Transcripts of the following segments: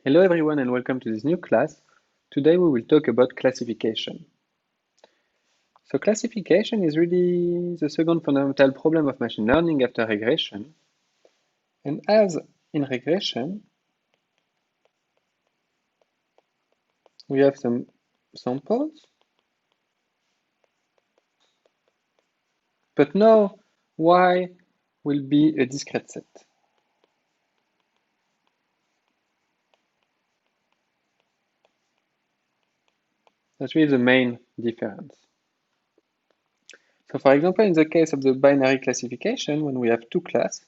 Hello everyone and welcome to this new class. Today we will talk about classification. So classification is really the second fundamental problem of machine learning after regression. And as in regression, we have some samples, but now Y will be a discrete set. That's really the main difference. So for example, in the case of the binary classification, when we have two classes,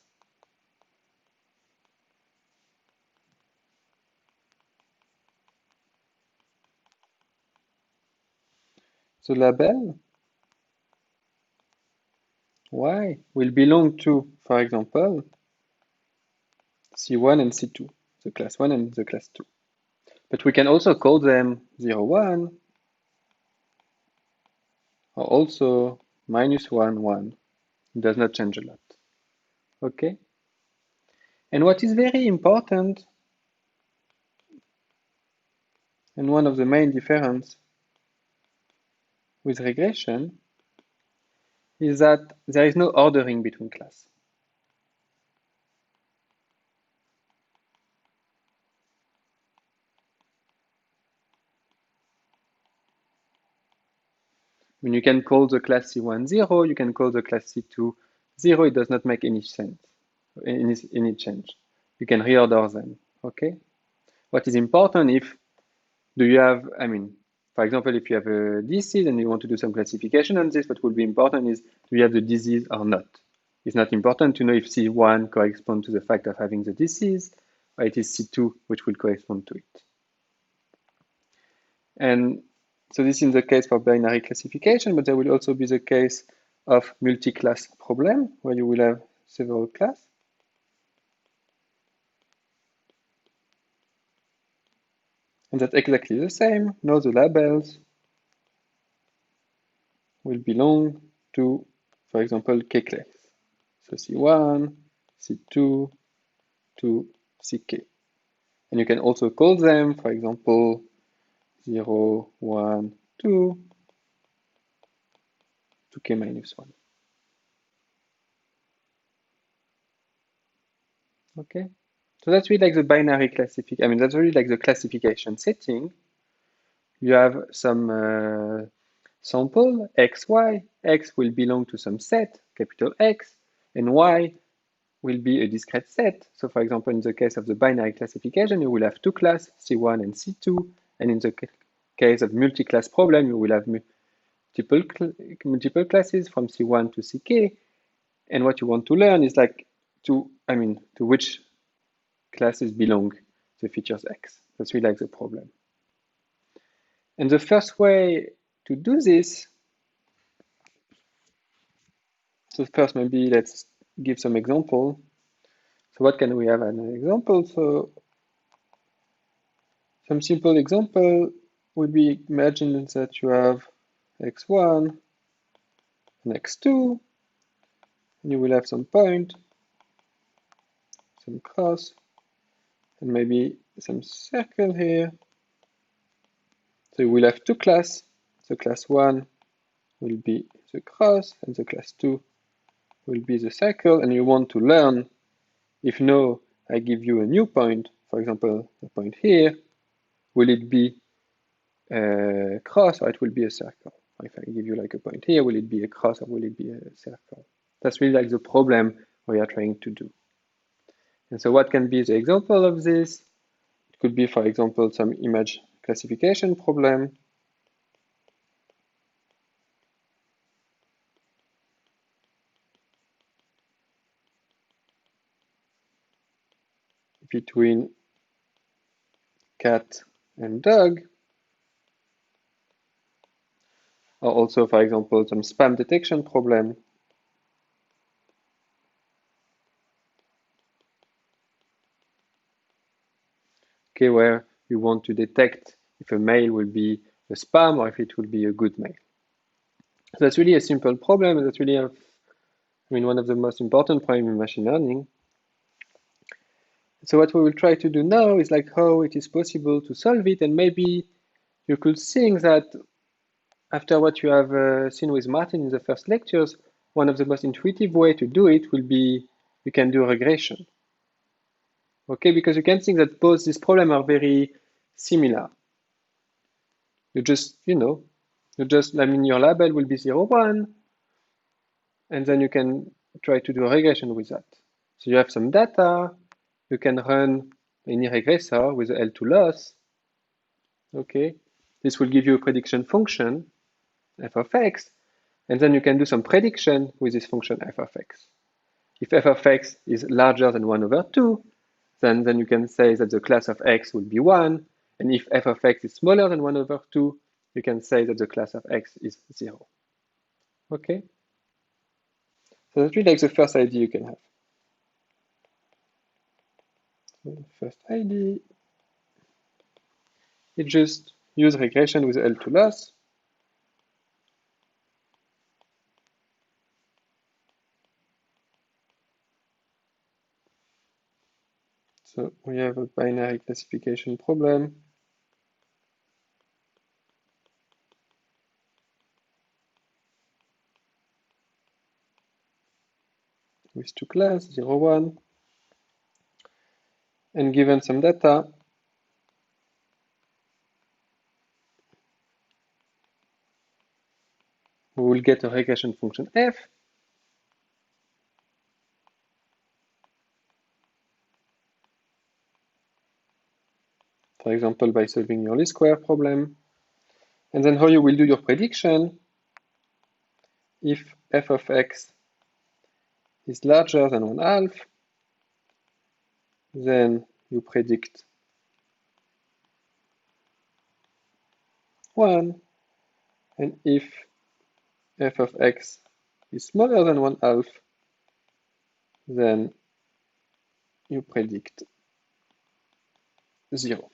the label Y will belong to, for example, C1 and C2, the class 1 and the class 2. But we can also call them 0, 1, or also minus 1, 1. It does not change a lot. Okay? And what is very important, and one of the main differences with regression, is that there is no ordering between classes. When you can call the class C1 0, you can call the class C2 0, it does not make any sense, any change. You can reorder them, okay? What is important if do you have, for example, if you have a disease and you want to do some classification on this, what will be important is do you have the disease or not? It's not important to know if C1 corresponds to the fact of having the disease, or it is C2 which will correspond to it. And so this is the case for binary classification, but there will also be the case of multi-class problem, where you will have several classes. And that's exactly the same. Now the labels will belong to, for example, K-class. So C1, C2, to CK. And you can also call them, for example, 0, 1, 2, to K minus 1. Okay? So that's really like the binary classification. That's really like the classification setting. You have some sample, x, y. X will belong to some set, capital X, and y will be a discrete set. So for example, in the case of the binary classification, you will have two classes, C1 and C2. And in the case of multi-class problem, you will have multiple classes from C1 to CK. And what you want to learn is like to which classes belong the features X. That's really like the problem. And the first way to do this, so first maybe let's give some example. So what can we have as an example? So some simple example would be imagine that you have x1 and x2, and you will have some point, some cross, and maybe some circle here. So you will have two classes. The class 1 will be the cross, and the class 2 will be the circle, and you want to learn if now I give you a new point, for example, a point here, will it be a cross or it will be a circle? Or if I give you like a point here, will it be a cross or will it be a circle? That's really like the problem we are trying to do. And so what can be the example of this? It could be, for example, some image classification problem. Between cat and dog. Or also, for example, some spam detection problem. Okay, where you want to detect if a mail will be a spam or if it will be a good mail. So that's really a simple problem. That's really one of the most important problems in machine learning. So what we will try to do now is like how it is possible to solve it, and maybe you could think that after what you have seen with Martin in the first lectures, one of the most intuitive way to do it will be you can do regression. Okay, because you can think that both these problems are very similar. You just, I mean, your label will be 0, 1, and then you can try to do a regression with that. So you have some data, you can run any regressor with the L2 loss. Okay, this will give you a prediction function, f of x, and then you can do some prediction with this function f of x. If f of x is larger than 1 over 2, then you can say that the class of x will be 1, and if f of x is smaller than 1 over 2, you can say that the class of x is 0. Okay? So that's really like the first idea you can have. So the first idea is just use regression with L2 loss. So we have a binary classification problem. With two classes, 0, 1. And given some data, we will get a regression function f. For example, by solving your least square problem. And then how you will do your prediction if f of x is larger than 1/2, then you predict 1, and if f of x is smaller than 1/2, then you predict 0.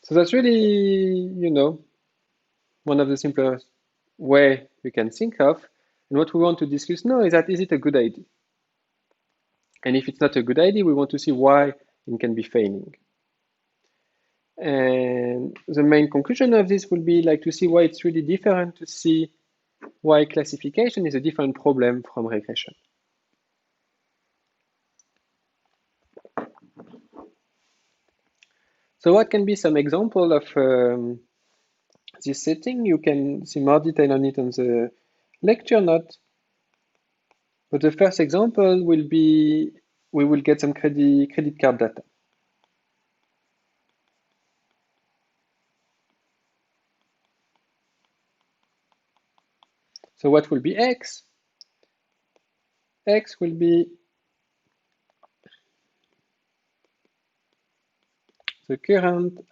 So that's really, one of the simplest way we can think of. And what we want to discuss now is that, is it a good idea? And if it's not a good idea, we want to see why it can be failing. And the main conclusion of this will be like to see why it's really different, to see why classification is a different problem from regression. So what can be some example of this setting? You can see more detail on it on the lecture note. But the first example will be, we will get some credit card data. So what will be x? X will be the current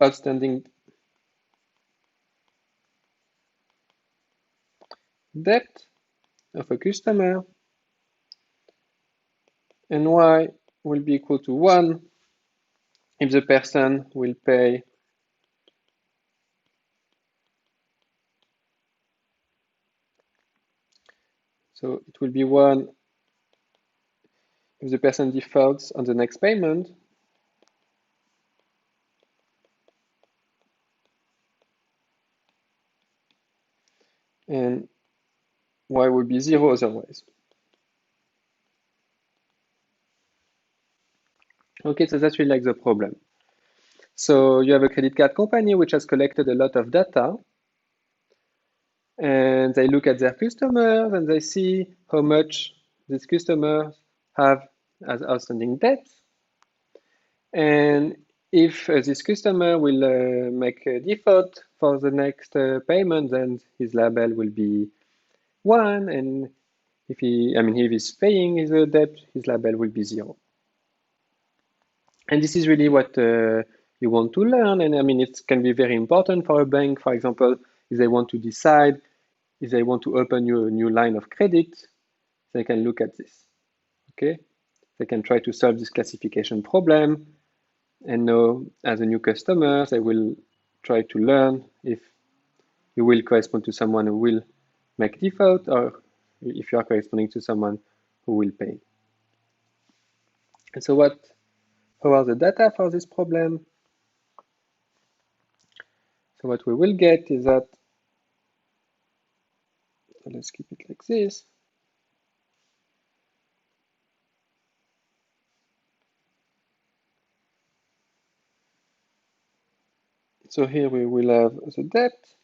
outstanding debt of a customer, and y will be equal to 1 if the person will pay so it will be 1 if the person defaults on the next payment, and y will be 0 otherwise. Okay, so that's really like the problem. So you have a credit card company which has collected a lot of data, and they look at their customers and they see how much these customers have as outstanding debt. And if this customer will make a default for the next payment, then his label will be 1, and if he's paying his debt, his label will be 0. And this is really what you want to learn. And it can be very important for a bank, for example, if they want to decide if they want to open you a new line of credit, they can look at this. Okay, they can try to solve this classification problem, and know as a new customer, they will try to learn if you will correspond to someone who will make default, or if you are corresponding to someone who will pay. And so how are the data for this problem? So what we will get is that, so let's keep it like this. So here we will have the depth,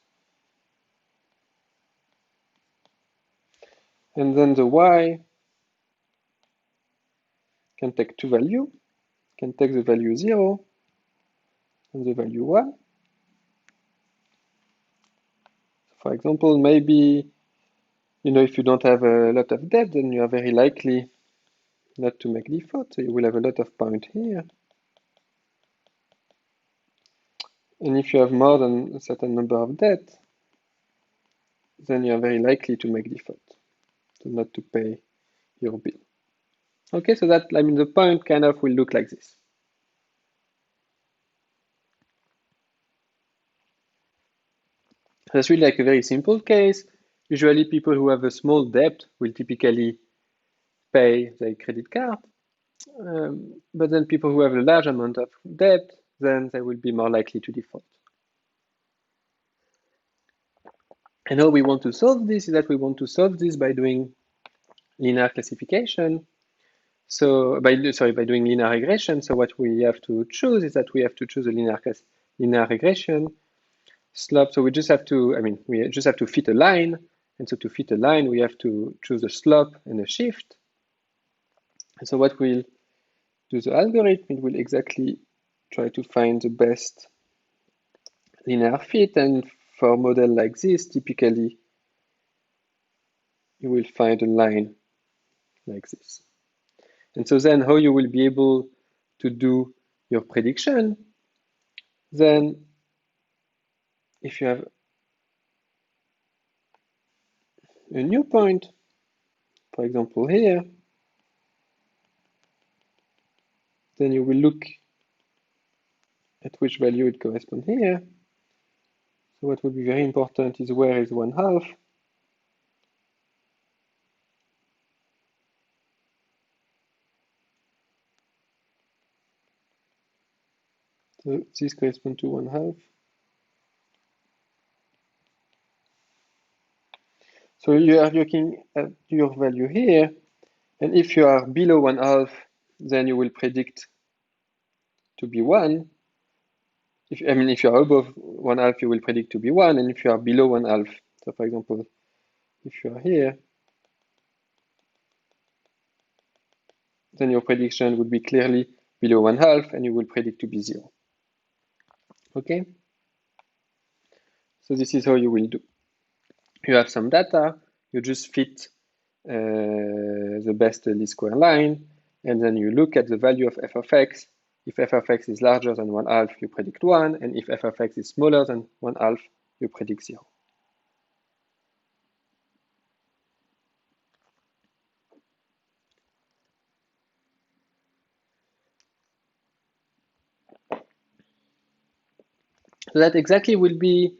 and then the y can take two values, can take the value 0 and the value 1. For example, maybe, if you don't have a lot of depth, then you are very likely not to make default. So you will have a lot of points here. And if you have more than a certain number of depth, then you are very likely to make default, so not to pay your bill. Okay, so that, the point kind of will look like this. That's really like a very simple case. Usually people who have a small debt will typically pay their credit card. But then people who have a large amount of debt, then they will be more likely to default. And how we want to solve this is that we want to solve this by doing linear classification. So by doing linear regression. So what we have to choose is that we have to choose a linear regression slope. So we just have to, we just have to fit a line. And so to fit a line, we have to choose a slope and a shift. And so what we'll do the algorithm, it will exactly try to find the best linear fit. And for a model like this, typically, you will find a line like this. And so then how you will be able to do your prediction, then if you have a new point, for example here, then you will look at which value it corresponds here. So what will be very important is where is 1/2. So this corresponds to 1/2. So you are looking at your value here, and if you are below 1/2, then you will predict to be 1. If you are above 1/2, you will predict to be 1, and if you are below 1/2, so for example, if you are here, then your prediction would be clearly below 1/2, and you will predict to be 0. Okay? So this is how you will do. You have some data, you just fit the best least square line, and then you look at the value of f of x. If f of x is larger than 1/2, you predict 1, and if f of x is smaller than 1/2, you predict 0. So that exactly will be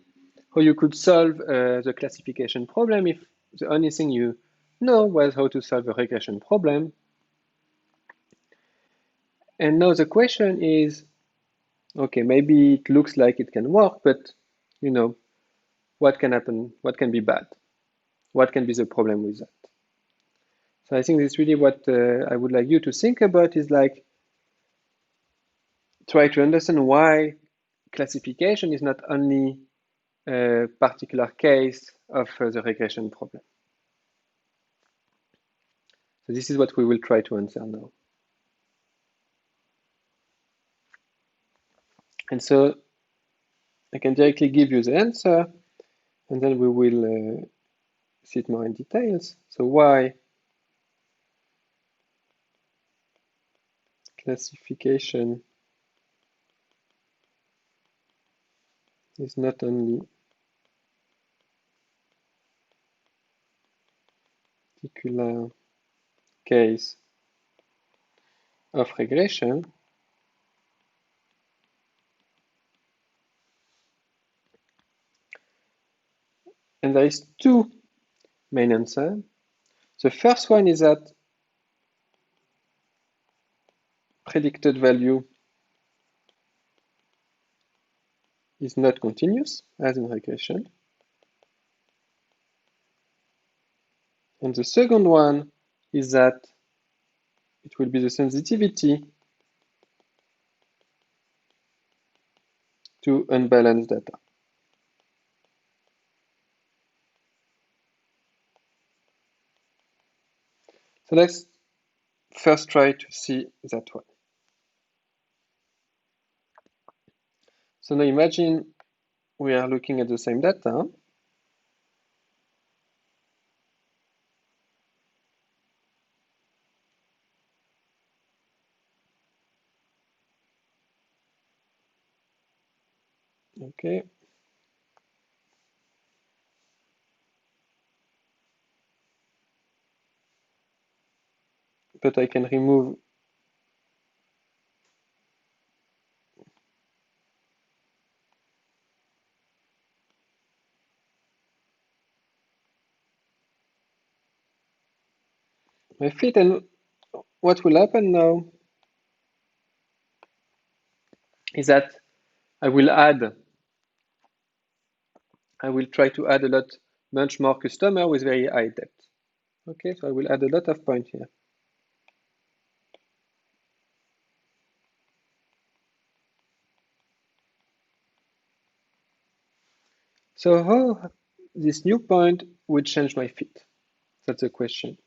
how you could solve the classification problem if the only thing you know was how to solve a regression problem. And now the question is, okay, maybe it looks like it can work, but what can happen? What can be bad? What can be the problem with that? So I think this is really what I would like you to think about is like try to understand why classification is not only a particular case of the regression problem. So this is what we will try to answer now. And so I can directly give you the answer, and then we will see it more in details. So why classification is not only particular case of regression, and there is two main answers. The first one is that predicted value is not continuous, as in regression. And the second one is that it will be the sensitivity to unbalanced data. So let's first try to see that one. So now imagine we are looking at the same data. Okay. But I can remove my fit, and what will happen now is that I will try to add much more customer with very high depth. Okay, so I will add a lot of points here. So how this new point would change my fit? That's the question.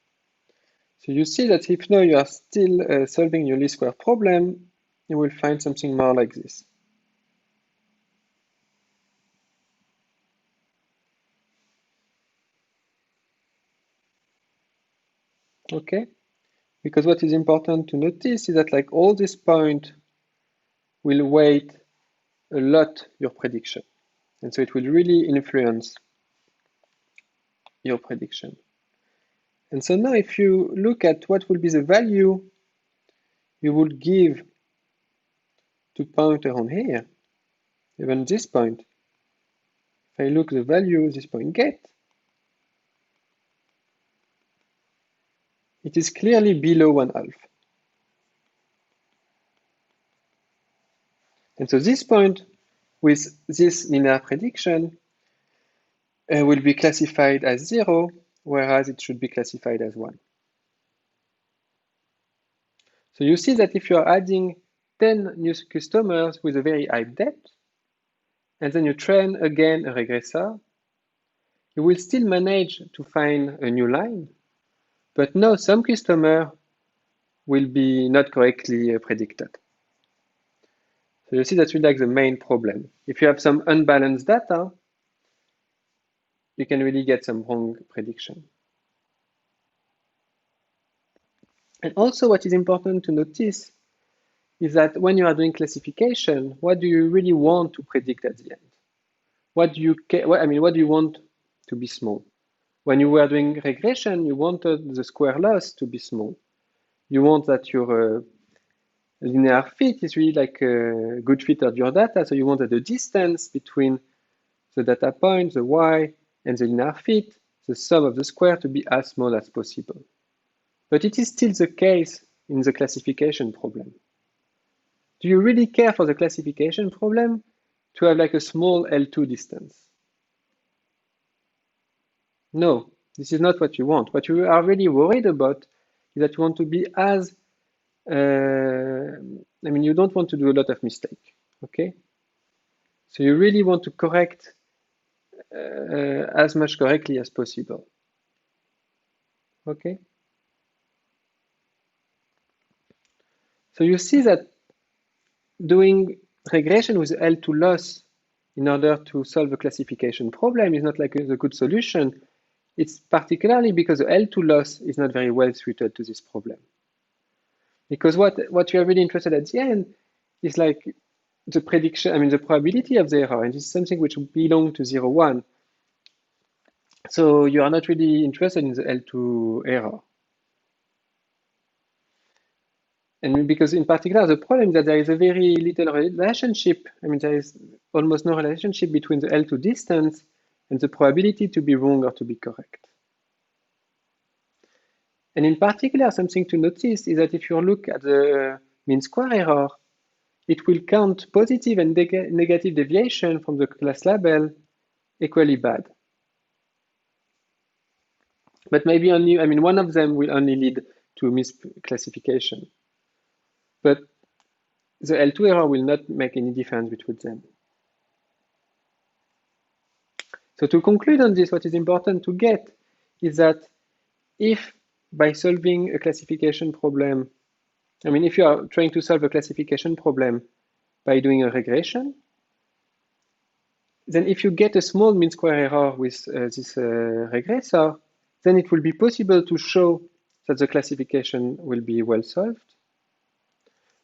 So you see that if now you are still solving your least square problem, you will find something more like this. Okay, because what is important to notice is that like all these points will weight a lot your prediction. And so it will really influence your prediction. And so now if you look at what will be the value you would give to point around here, even this point, if I look the value this point gets, it is clearly below 1/2. And so this point with this linear prediction will be classified as 0, whereas it should be classified as 1. So you see that if you're adding 10 new customers with a very high depth, and then you train again a regressor, you will still manage to find a new line, but now some customer will be not correctly predicted. So you see that's really like the main problem. If you have some unbalanced data, you can really get some wrong prediction. And also what is important to notice is that when you are doing classification, what do you really want to predict at the end? What do you want to be small? When you were doing regression, you wanted the square loss to be small. You want that your linear fit is really like a good fit of your data. So you want that the distance between the data point, the y, and the linear fit, the sum of the square to be as small as possible. But it is still the case in the classification problem. Do you really care for the classification problem to have like a small L2 distance? No, this is not what you want. What you are really worried about is that you want to be as, you don't want to do a lot of mistake, okay? So you really want to correct as much correctly as possible, okay? So you see that doing regression with L2 loss in order to solve a classification problem is not like a good solution. It's particularly because the L2 loss is not very well suited to this problem. Because what you are really interested at the end is like the prediction, the probability of the error, and this is something which belongs to 0, 1. So you are not really interested in the L2 error. And because in particular, the problem is that there is a very little relationship. There is almost no relationship between the L2 distance and the probability to be wrong or to be correct. And in particular, something to notice is that if you look at the mean square error, it will count positive and negative deviation from the class label equally bad. But maybe only, I mean, one of them will only lead to misclassification. But the L2 error will not make any difference between them. So to conclude on this, what is important to get is that if by solving a classification problem, I mean, if you are trying to solve a classification problem by doing a regression, then if you get a small mean square error with this regressor, then it will be possible to show that the classification will be well solved.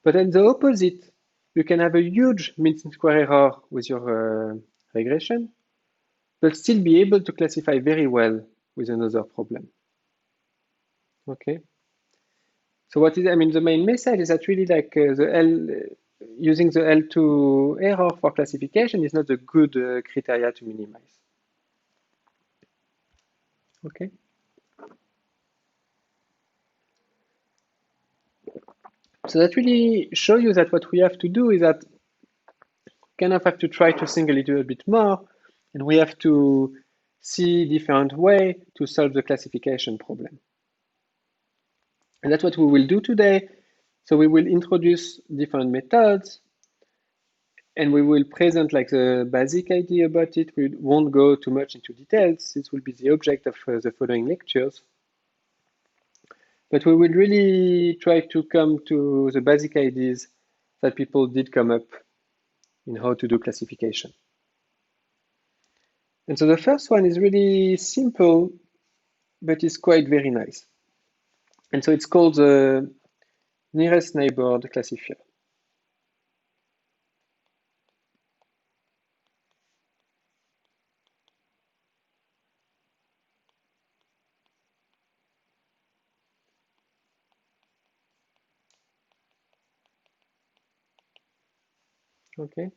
But then the opposite, you can have a huge mean square error with your regression, but still be able to classify very well with another problem. Okay. So what is, I mean, the main message is that really like using the L2 error for classification is not a good criteria to minimize. Okay. So that really show you that what we have to do is that kind of have to try to think a little bit more, and we have to see different way to solve the classification problem. And that's what we will do today. So we will introduce different methods, and we will present like the basic idea about it. We won't go too much into details. This will be the object of the following lectures. But we will really try to come to the basic ideas that people did come up in how to do classification. And so the first one is really simple, but it's quite very nice. And so it's called the nearest neighbor classifier. Okay.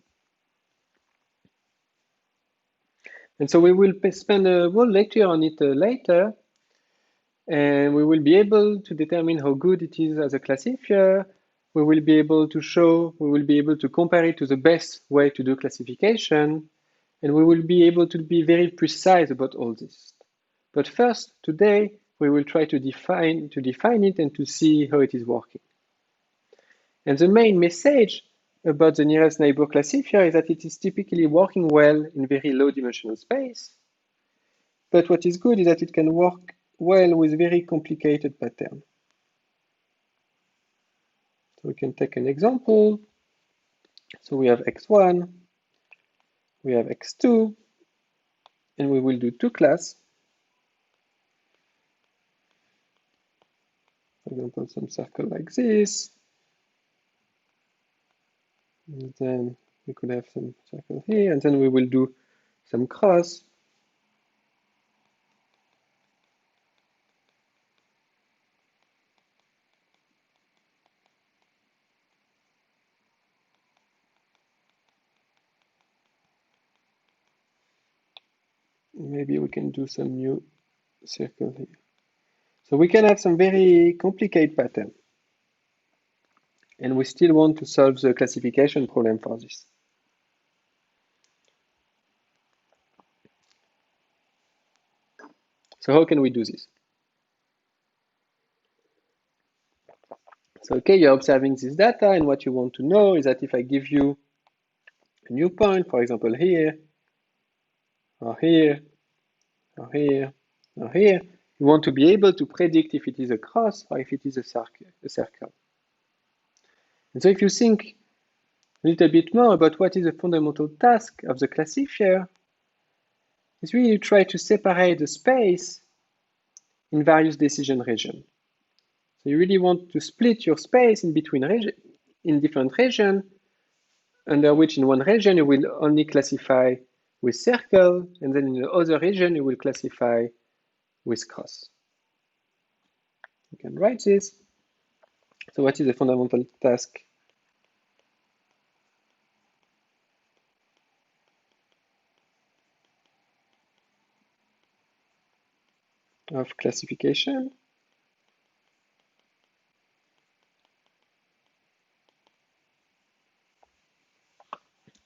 And so we will spend a whole lecture on it later, and we will be able to determine how good it is as a classifier. We will be able to show, we will be able to compare it to the best way to do classification, and we will be able to be very precise about all this. But first, today, we will try to define it and to see how it is working. And the main message about the nearest neighbor classifier is that it is typically working well in very low dimensional space. But what is good is that it can work well with very complicated patterns. So we can take an example. So we have x1, we have x2, and we will do two classes. For example, some circle like this. And then we could have some circle here, and then we will do some cross. Maybe we can do some new circle here. So we can have some very complicated pattern. And we still want to solve the classification problem for this. So how can we do this? So, okay, you're observing this data, and what you want to know is that if I give you a new point, for example, here, or here, or here, or here, you want to be able to predict if it is a cross or if it is a circle. And so if you think a little bit more about what is the fundamental task of the classifier, is really try to separate the space in various decision regions. So you really want to split your space in between different regions, under which in one region you will only classify with circle, and then in the other region you will classify with cross. You can write this. So what is the fundamental task of classification?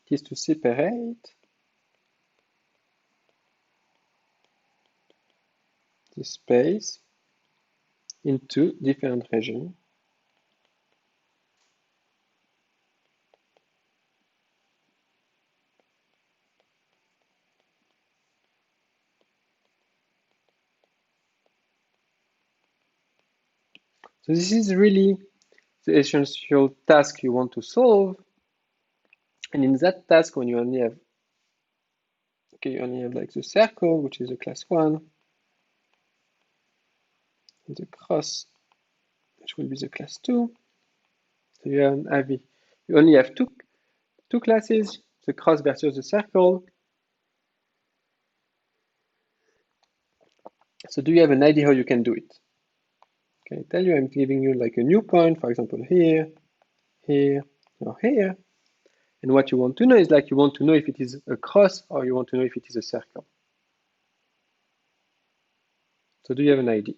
is to separate the space into different regions. So this is really the essential task you want to solve. And in that task, when you only have, you only have like the circle, which is a class 1, and the cross, which will be the class 2. So you only have two classes, the cross versus the circle. So do you have an idea how you can do it? Can I tell you, I'm giving you like a new point, for example, here, here, or here. And what you want to know is like you want to know if it is a cross or you want to know if it is a circle. So do you have an idea?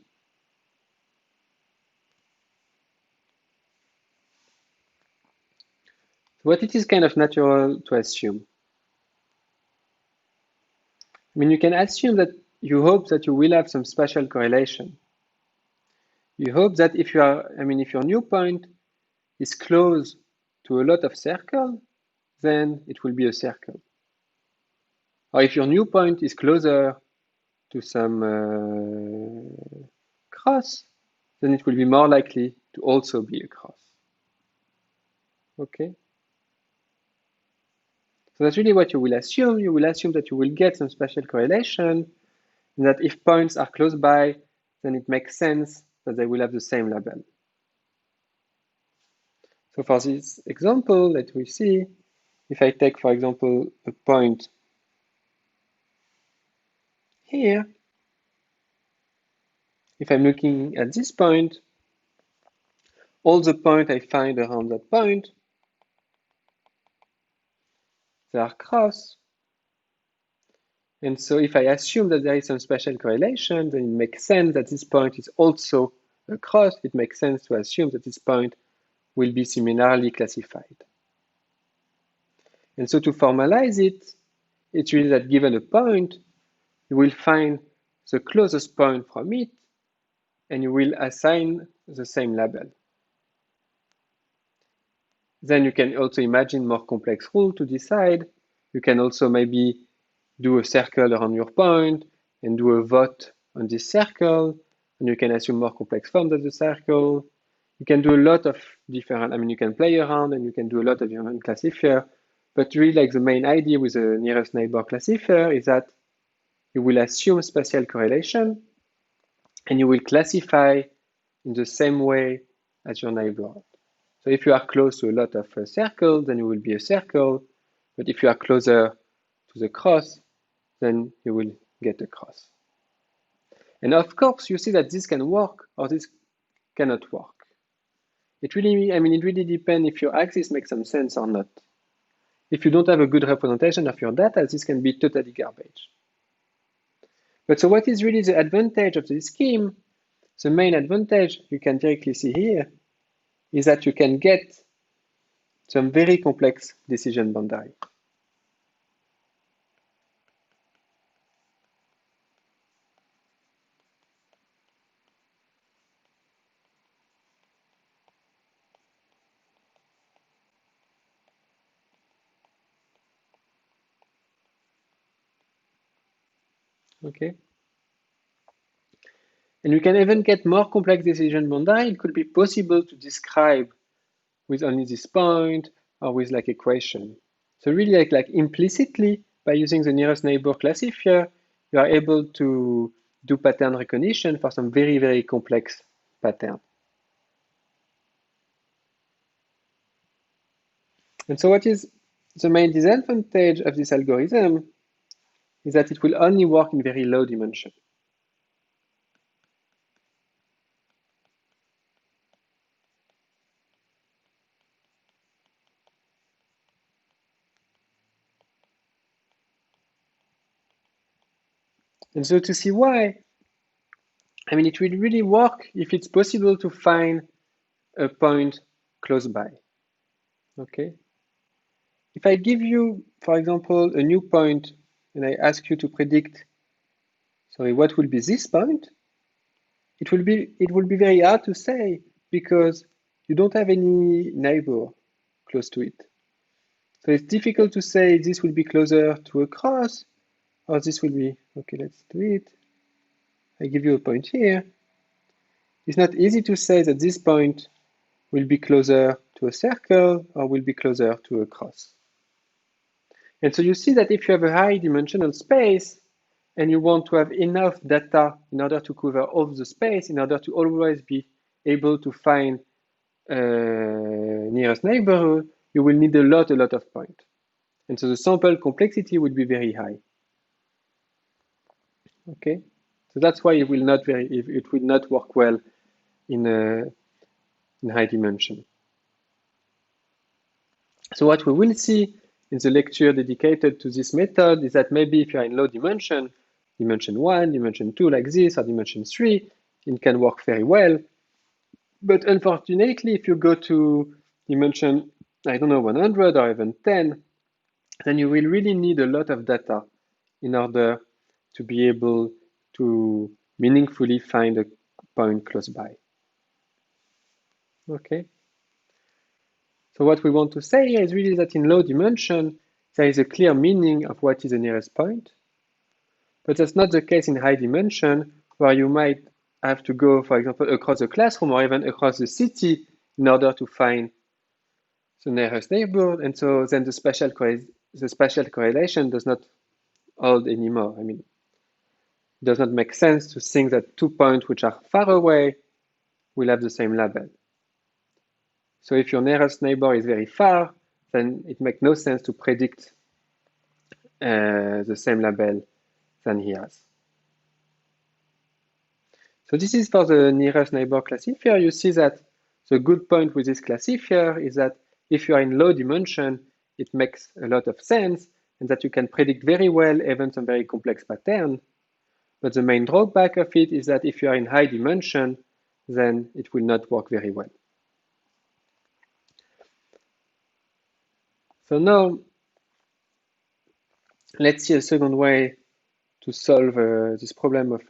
What it is kind of natural to assume. I mean, you can assume that you hope that you will have some spatial correlation. You hope that if your new point is close to a lot of circle, then it will be a circle. Or if your new point is closer to some cross, then it will be more likely to also be a cross. Okay? So that's really what you will assume. You will assume that you will get some spatial correlation, and that if points are close by, then it makes sense that they will have the same label. So for this example that we see, if I take, for example, a point here, if I'm looking at this point, all the points I find around that point, they are cross. And so if I assume that there is some spatial correlation, then it makes sense that this point is also a cross. It makes sense to assume that this point will be similarly classified. And so to formalize it, it's really that given a point, you will find the closest point from it, and you will assign the same label. Then you can also imagine more complex rules to decide. You can also maybe do a circle around your point and do a vote on this circle, and you can assume more complex forms of the circle. You can do a lot of different, you can play around and you can do a lot of different classifier, but really like the main idea with the nearest neighbor classifier is that you will assume spatial correlation and you will classify in the same way as your neighbor. So if you are close to a lot of circles, then you will be a circle, but if you are closer to the cross, then you will get a cross. And of course, you see that this can work or this cannot work. It really depends if your axis makes some sense or not. If you don't have a good representation of your data, this can be totally garbage. But so what is really the advantage of this scheme? The main advantage you can directly see here is that you can get some very complex decision boundary. Okay. And you can even get more complex decision boundary. It could be possible to describe with only this point or with like equation. So really like implicitly by using the nearest neighbor classifier, you are able to do pattern recognition for some very, very complex pattern. And so what is the main disadvantage of this algorithm is that it will only work in very low dimension. And so to see why, it will really work if it's possible to find a point close by, okay? if I give you, for example, a new point and I ask you to predict, sorry, what will be this point, it will be very hard to say because you don't have any neighbor close to it. So it's difficult to say this will be closer to a cross or this will be, okay, let's do it. I give you a point here. It's not easy to say that this point will be closer to a circle or will be closer to a cross. And so you see that if you have a high dimensional space and you want to have enough data in order to cover all the space, in order to always be able to find nearest neighborhood, you will need a lot of points. And so the sample complexity will be very high. Okay, so that's why it will not work well in high dimension. So what we will see in the lecture dedicated to this method is that maybe if you're in low dimension, dimension 1, dimension 2 like this, or dimension 3, it can work very well. But unfortunately, if you go to dimension, I don't know, 100 or even 10, then you will really need a lot of data in order to be able to meaningfully find a point close by. Okay. So what we want to say here is really that in low dimension, there is a clear meaning of what is the nearest point. But that's not the case in high dimension, where you might have to go, for example, across the classroom or even across the city in order to find the nearest neighborhood. And so then the spatial correlation does not hold anymore. I mean, it does not make sense to think that 2 points which are far away will have the same label. So if your nearest neighbor is very far, then it makes no sense to predict the same label than he has. So this is for the nearest neighbor classifier. You see that the good point with this classifier is that if you are in low dimension, it makes a lot of sense and that you can predict very well even some very complex pattern. But the main drawback of it is that if you are in high dimension, then it will not work very well. So now, let's see a second way to solve this problem of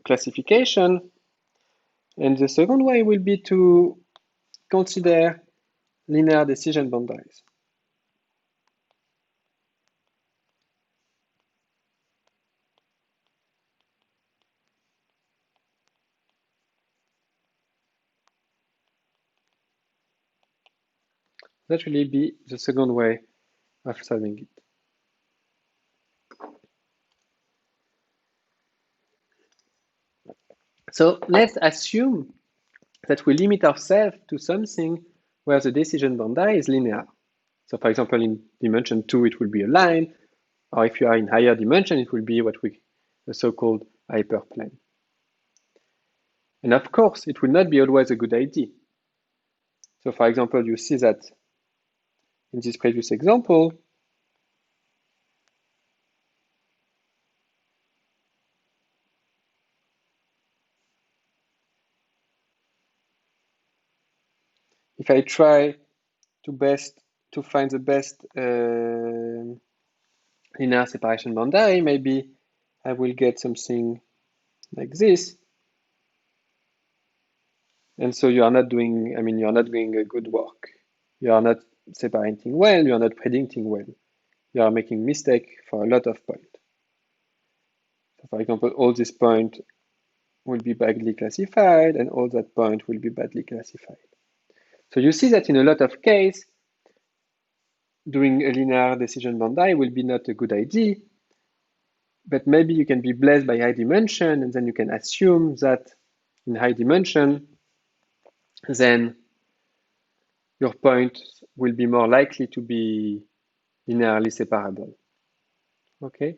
classification. And the second way will be to consider linear decision boundaries. That will be the second way of solving it. So let's assume that we limit ourselves to something where the decision boundary is linear. So for example, in dimension 2, it will be a line, or if you are in higher dimension, it will be the so-called hyperplane. And of course, it will not be always a good idea. So for example, you see that in this previous example, if I try to find the best linear separation boundary, maybe I will get something like this. And so you are not doing a good work. You are not separating well, you are not predicting well. You are making mistake for a lot of points. So for example, all these points will be badly classified and all that point will be badly classified. So you see that in a lot of cases, doing a linear decision boundary will be not a good idea, but maybe you can be blessed by high dimension and then you can assume that in high dimension, then your points will be more likely to be linearly separable. Okay.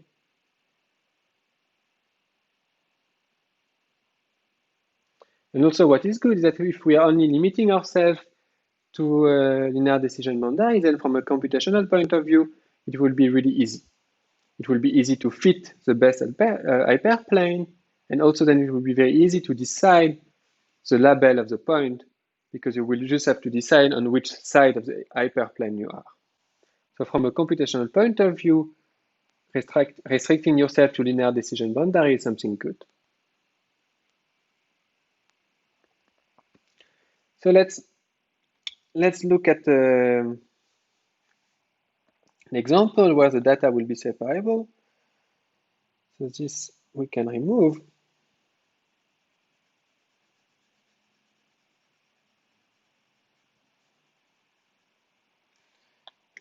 And also what is good is that if we are only limiting ourselves to linear decision boundary, then from a computational point of view, it will be really easy. It will be easy to fit the best hyperplane, and also then it will be very easy to decide the label of the point because you will just have to decide on which side of the hyperplane you are. So from a computational point of view, restricting yourself to linear decision boundary is something good. So let's look at an example where the data will be separable. So this we can remove.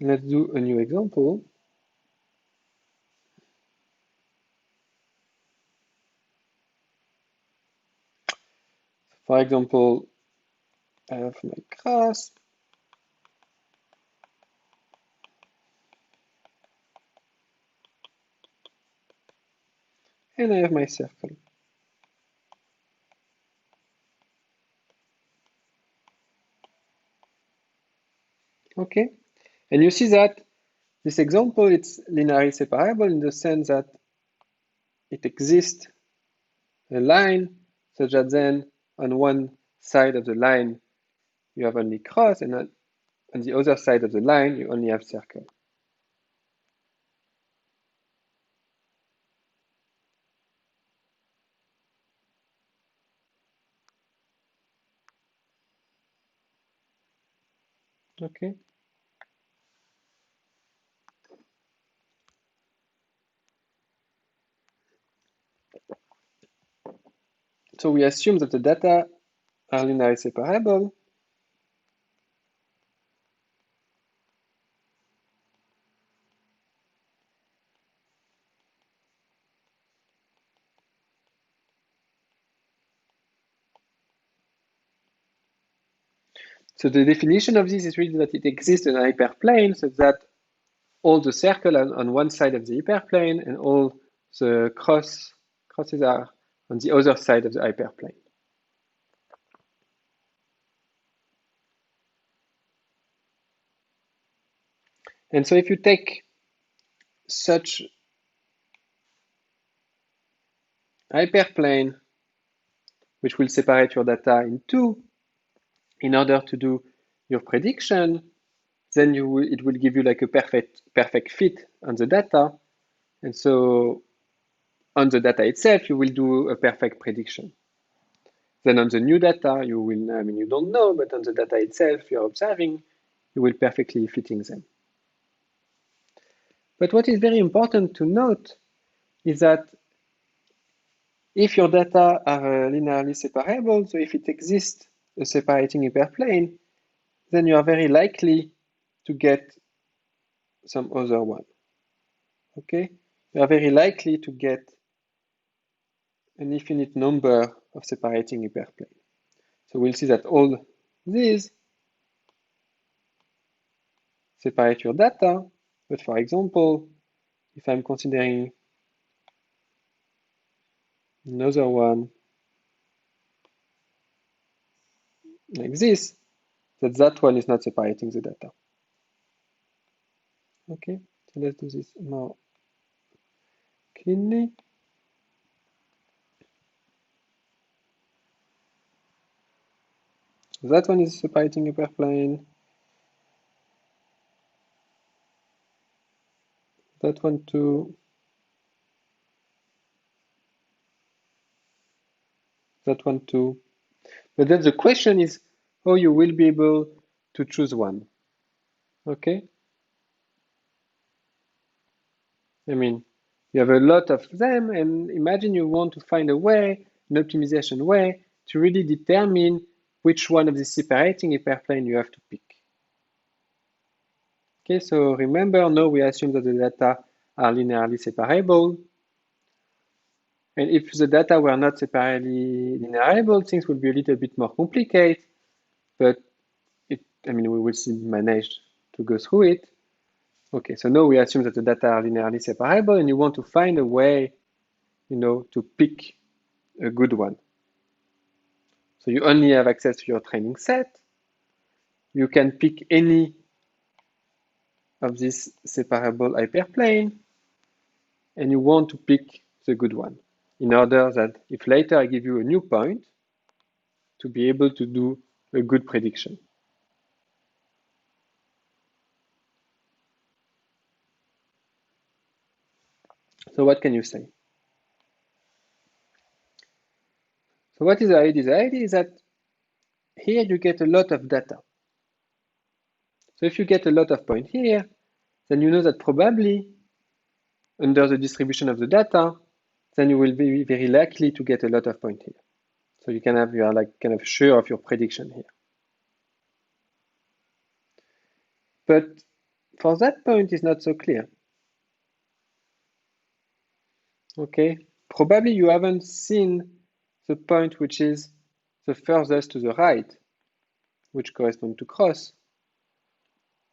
Let's do a new example. For example, I have my grass. And I have my circle. Okay, and you see that this example, it's linearly separable in the sense that it exists a line such that then on one side of the line you have only cross, and on the other side of the line you only have circle. Okay. So we assume that the data are linearly separable. So the definition of this is really that it exists in a hyperplane such that all the circle are on one side of the hyperplane and all the crosses are on the other side of the hyperplane. And so if you take such hyperplane, which will separate your data in two in order to do your prediction, then it will give you like a perfect fit on the data. And so on the data itself, you will do a perfect prediction. Then on the new data, you will, I mean, you don't know, but on the data itself you're observing, you will perfectly fitting them. But what is very important to note is that if your data are linearly separable, so if it exists a separating hyperplane, then you are very likely to get some other one. Okay, you are very likely to get an infinite number of separating hyperplane. So we'll see that all these separate your data, but for example, if I'm considering another one like this, that one is not separating the data. Okay, so let's do this more cleanly. So that one is separating hyperplane. That one too. That one too. But then the question is how you will be able to choose one. Okay? I mean, you have a lot of them, and imagine you want to find a way, an optimization way, to really determine which one of the separating hyperplane you have to pick. Okay, so remember, now we assume that the data are linearly separable. And if the data were not separately linearable, things would be a little bit more complicated, but I mean, we will still manage to go through it. Okay, so now we assume that the data are linearly separable and you want to find a way, to pick a good one. So you only have access to your training set. You can pick any of this separable hyperplane and you want to pick the good one in order that if later I give you a new point, to be able to do a good prediction. So what can you say? So what is the idea? The idea is that here you get a lot of data. So if you get a lot of points here, then you know that probably under the distribution of the data, then you will be very likely to get a lot of points here. So you are like kind of sure of your prediction here. But for that point, it's not so clear. Okay, probably you haven't seen the point which is the furthest to the right, which corresponds to cross.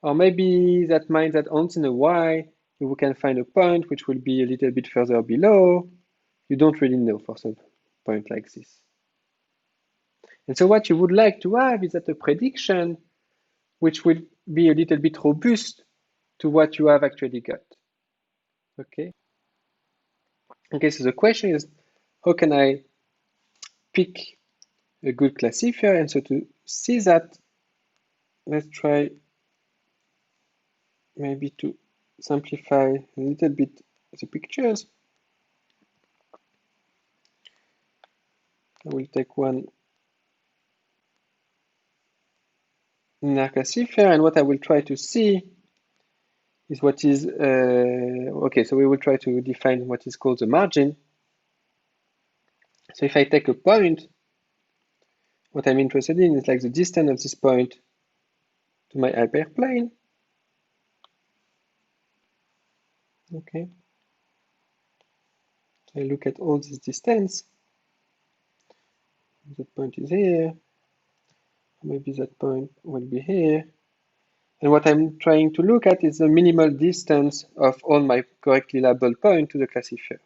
Or maybe that means that once in a while, you can find a point which will be a little bit further below. You don't really know for some point like this. And so what you would like to have is that a prediction which will be a little bit robust to what you have actually got. Okay. Okay, so the question is, how can I pick a good classifier? And so to see that, let's try maybe to simplify a little bit the pictures. I will take one linear classifier, and what I will try to see is what is, okay, so we will try to define what is called the margin. So if I take a point, what I'm interested in is like the distance of this point to my hyperplane. Okay. So I look at all this distance. That point is here. Maybe that point will be here. And what I'm trying to look at is the minimal distance of all my correctly labeled points to the classifier.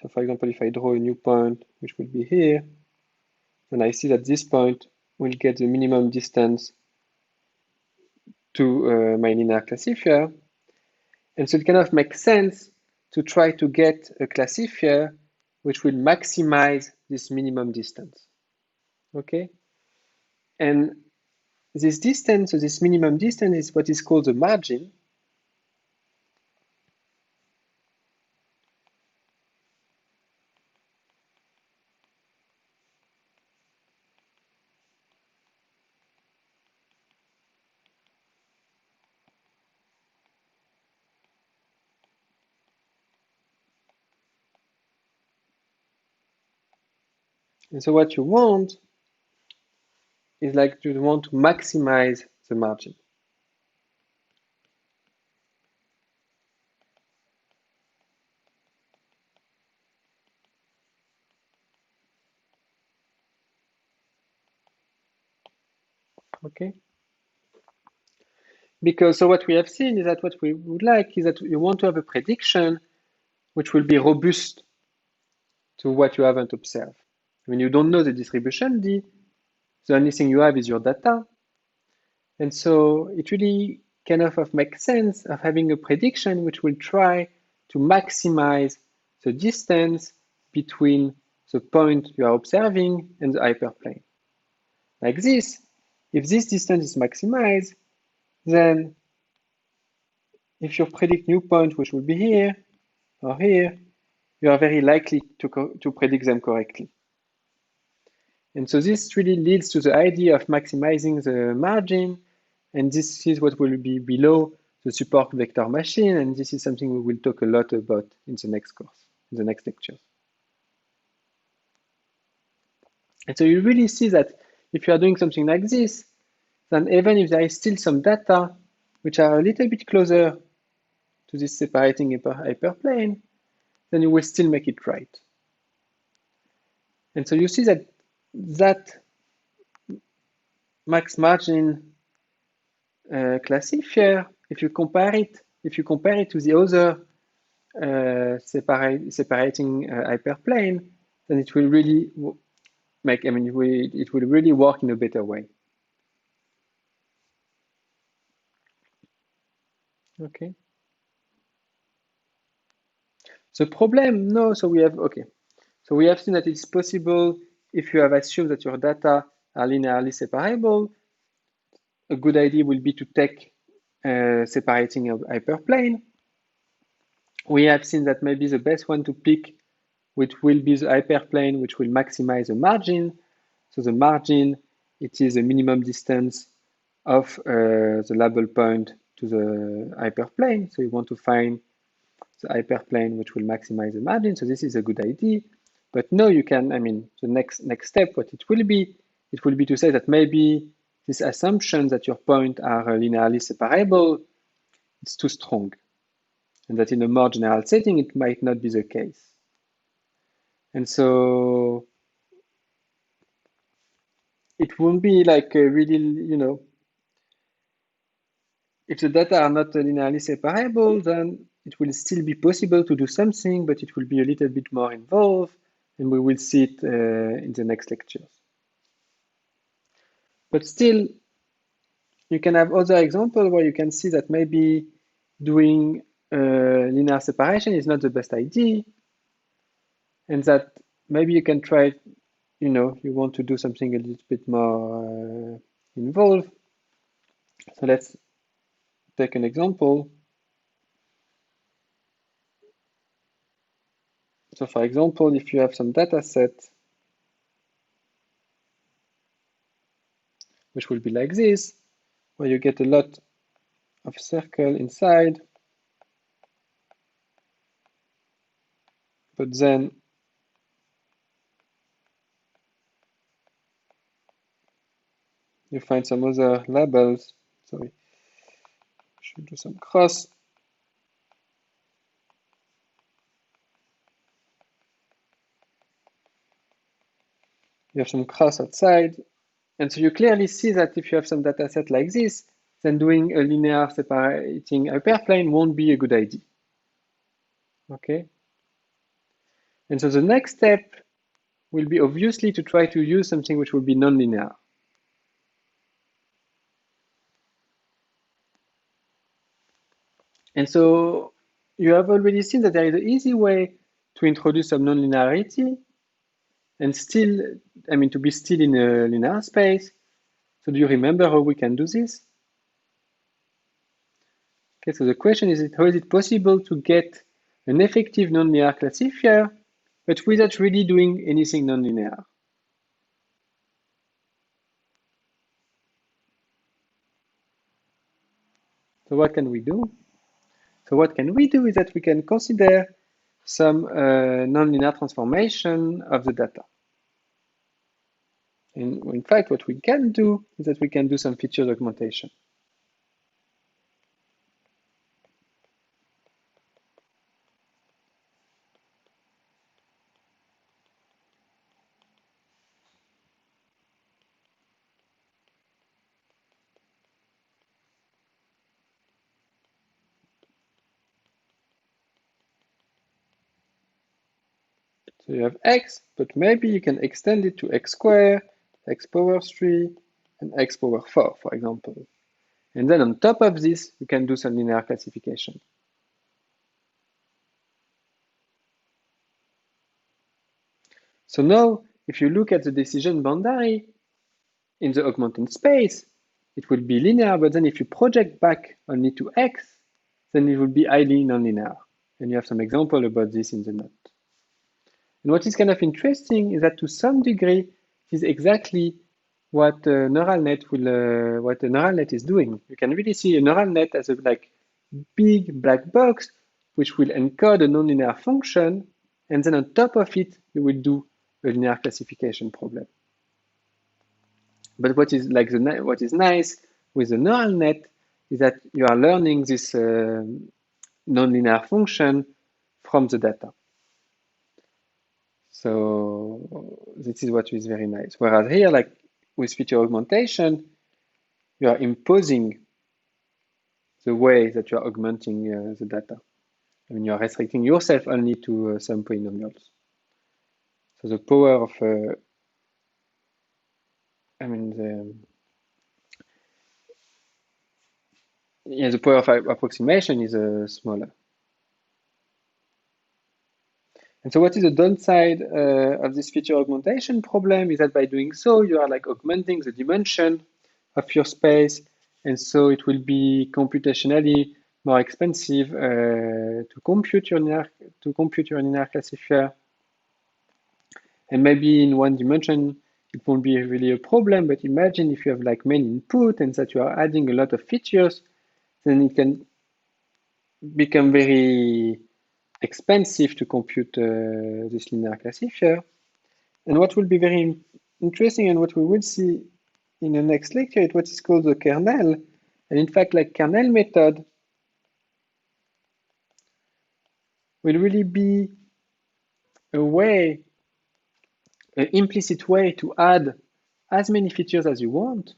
So for example, if I draw a new point, which will be here, then I see that this point will get the minimum distance to my linear classifier. And so it kind of makes sense to try to get a classifier which will maximize this minimum distance. Okay? And this distance, so this minimum distance, is what is called the margin. And so what you want is like you want to maximize the margin. Okay? Because so what we have seen is that what we would like is that you want to have a prediction which will be robust to what you haven't observed. I mean, you don't know the distribution D, the only thing you have is your data. And so it really kind of makes sense of having a prediction which will try to maximize the distance between the point you are observing and the hyperplane. Like this, if this distance is maximized, then if you predict new point, which will be here or here, you are very likely to predict them correctly. And so this really leads to the idea of maximizing the margin. And this is what will be below the support vector machine. And this is something we will talk a lot about in the next course, in the next lecture. And so you really see that if you are doing something like this, then even if there is still some data which are a little bit closer to this separating hyperplane, then you will still make it right. And so you see that max margin classifier, if you compare it to the other separating hyperplane, then it will really it will really work in a better way. Okay. The problem, no, so we have seen that it's possible if you have assumed that your data are linearly separable. A good idea will be to take separating a hyperplane. we have seen that maybe the best one to pick, which will be the hyperplane, which will maximize the margin. So the margin, it is the minimum distance of the label point to the hyperplane. So you want to find the hyperplane which will maximize the margin. So this is a good idea. But no, you can, I mean, the next step, what it will be to say that maybe this assumption that your points are linearly separable, it's too strong. And that in a more general setting, it might not be the case. And so it won't be like really, you know, if the data are not linearly separable, then it will still be possible to do something, but it will be a little bit more involved, and we will see it in the next lectures. But still, you can have other examples where you can see that maybe doing linear separation is not the best idea, and that maybe you can try, you know, you want to do something a little bit more involved. So let's take an example. So for example, if you have some data set, which will be like this, where you get a lot of circle inside, but then you find some other labels. Sorry, should do some cross. You have some cross outside. And so you clearly see that if you have some data set like this, then doing a linear separating hyperplane won't be a good idea. Okay. And so the next step will be obviously to try to use something which will be nonlinear. And so you have already seen that there is an easy way to introduce some nonlinearity and still, I mean, to be still in a linear space. So do you remember how we can do this? Okay, so the question is, how is it possible to get an effective nonlinear classifier, but without really doing anything nonlinear? So what can we do? So what can we do is that we can consider some nonlinear transformation of the data. And in fact, what we can do is that we can do some features augmentation. So you have x, but maybe you can extend it to x squared, x power 3, and x power 4, for example. And then on top of this, you can do some linear classification. So now, if you look at the decision boundary in the augmented space, it will be linear, but then if you project back only to x, then it will be highly nonlinear. And you have some example about this in the note. And what is kind of interesting is that to some degree, it is exactly what a neural net is doing. You can really see a neural net as a like big black box, which will encode a nonlinear function, and then on top of it, you will do a linear classification problem. But what is nice with the neural net is that you are learning this nonlinear function from the data. So this is what is very nice. Whereas here, like with feature augmentation, you are imposing the way that you are augmenting the data. I mean, you are restricting yourself only to some polynomials. So the power of, the power of approximation is smaller. And so what is the downside of this feature augmentation problem is that by doing so, you are like augmenting the dimension of your space. And so it will be computationally more expensive to compute your linear classifier. And maybe in one dimension, it won't be really a problem, but imagine if you have like many input and that you are adding a lot of features, then it can become very expensive to compute this linear classifier. And what will be very interesting and what we will see in the next lecture is what is called the kernel. And in fact, like kernel method will really be a way, an implicit way to add as many features as you want,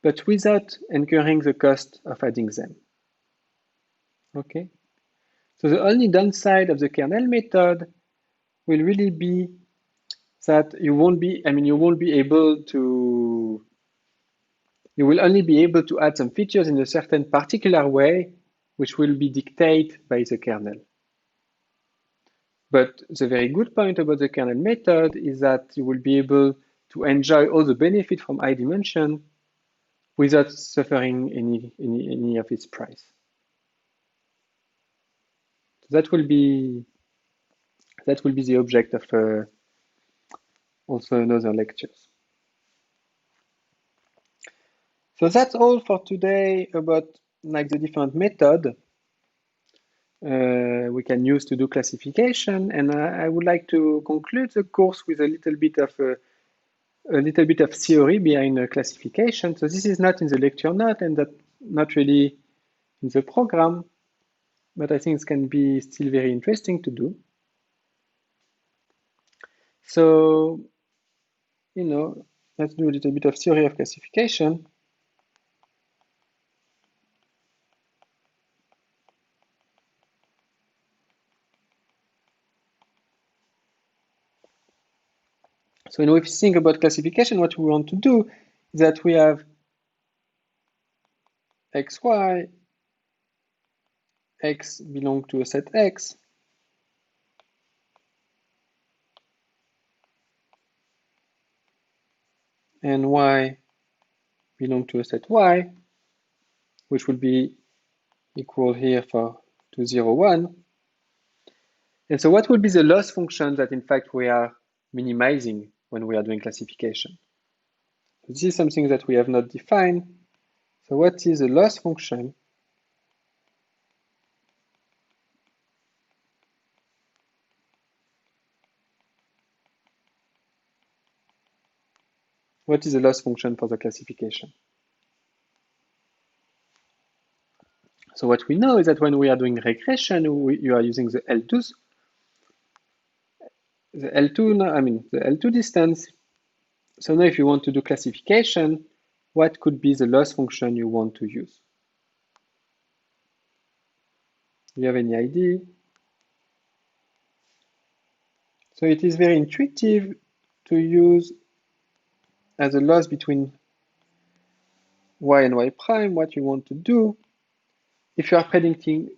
but without incurring the cost of adding them. Okay? So the only downside of the kernel method will really be that you won't be able to, you will only be able to add some features in a certain particular way, which will be dictated by the kernel. But the very good point about the kernel method is that you will be able to enjoy all the benefit from high dimension without suffering any of its price. So that will be the object of also another lectures. So that's all for today about like the different method we can use to do classification. And I would like to conclude the course with a little bit of theory behind classification. So this is not in the lecture note and that not really in the program, but I think it can be still very interesting to do. So, you know, let's do a little bit of theory of classification. So, if you think about classification, what we want to do is that we have x, y, x belong to a set X, and y belong to a set Y, which will be equal here to 0, 1. And so what will be the loss function that in fact we are minimizing when we are doing classification? This is something that we have not defined. So what is the loss function? What is the loss function for the classification? So what we know is that when we are doing regression, you are using the L2s, the L2 distance. So now if you want to do classification, what could be the loss function you want to use? Do you have any idea? So it is very intuitive to use as a loss between y and y prime. What you want to do, if you are predicting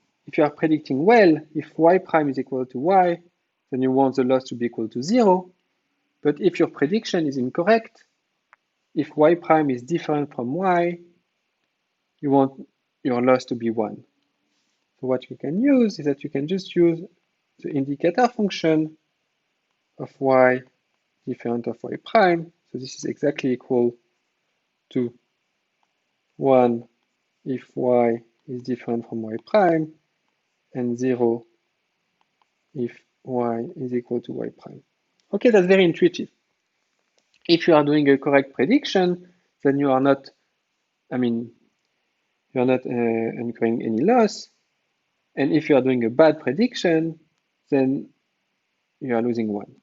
well, if y prime is equal to y, then you want the loss to be equal to 0. But if your prediction is incorrect, if y prime is different from y, you want your loss to be 1. So what you can use is that you can just use the indicator function of y different of y prime. So this is exactly equal to 1 if y is different from y prime, and 0 if y is equal to y prime. Okay, that's very intuitive. If you are doing a correct prediction, then you are not, incurring any loss. And if you are doing a bad prediction, then you are losing 1.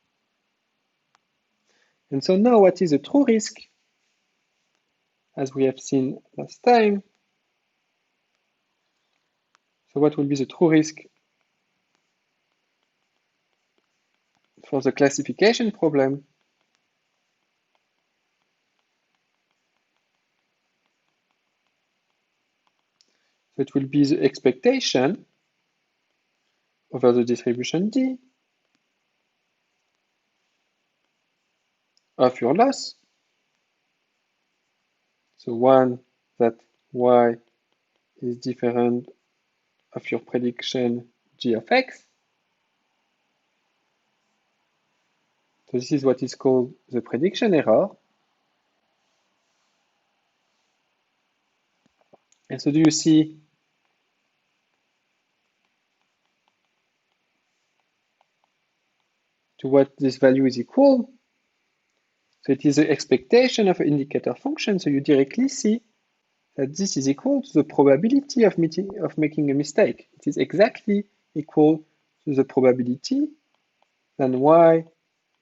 And so now what is a true risk? As we have seen last time. So what will be the true risk for the classification problem? So it will be the expectation over the distribution D of your loss. So 1 that y is different of your prediction g of x. So this is what is called the prediction error. And so do you see to what this value is equal? So it is the expectation of an indicator function. So you directly see that this is equal to the probability of making a mistake. It is exactly equal to the probability that y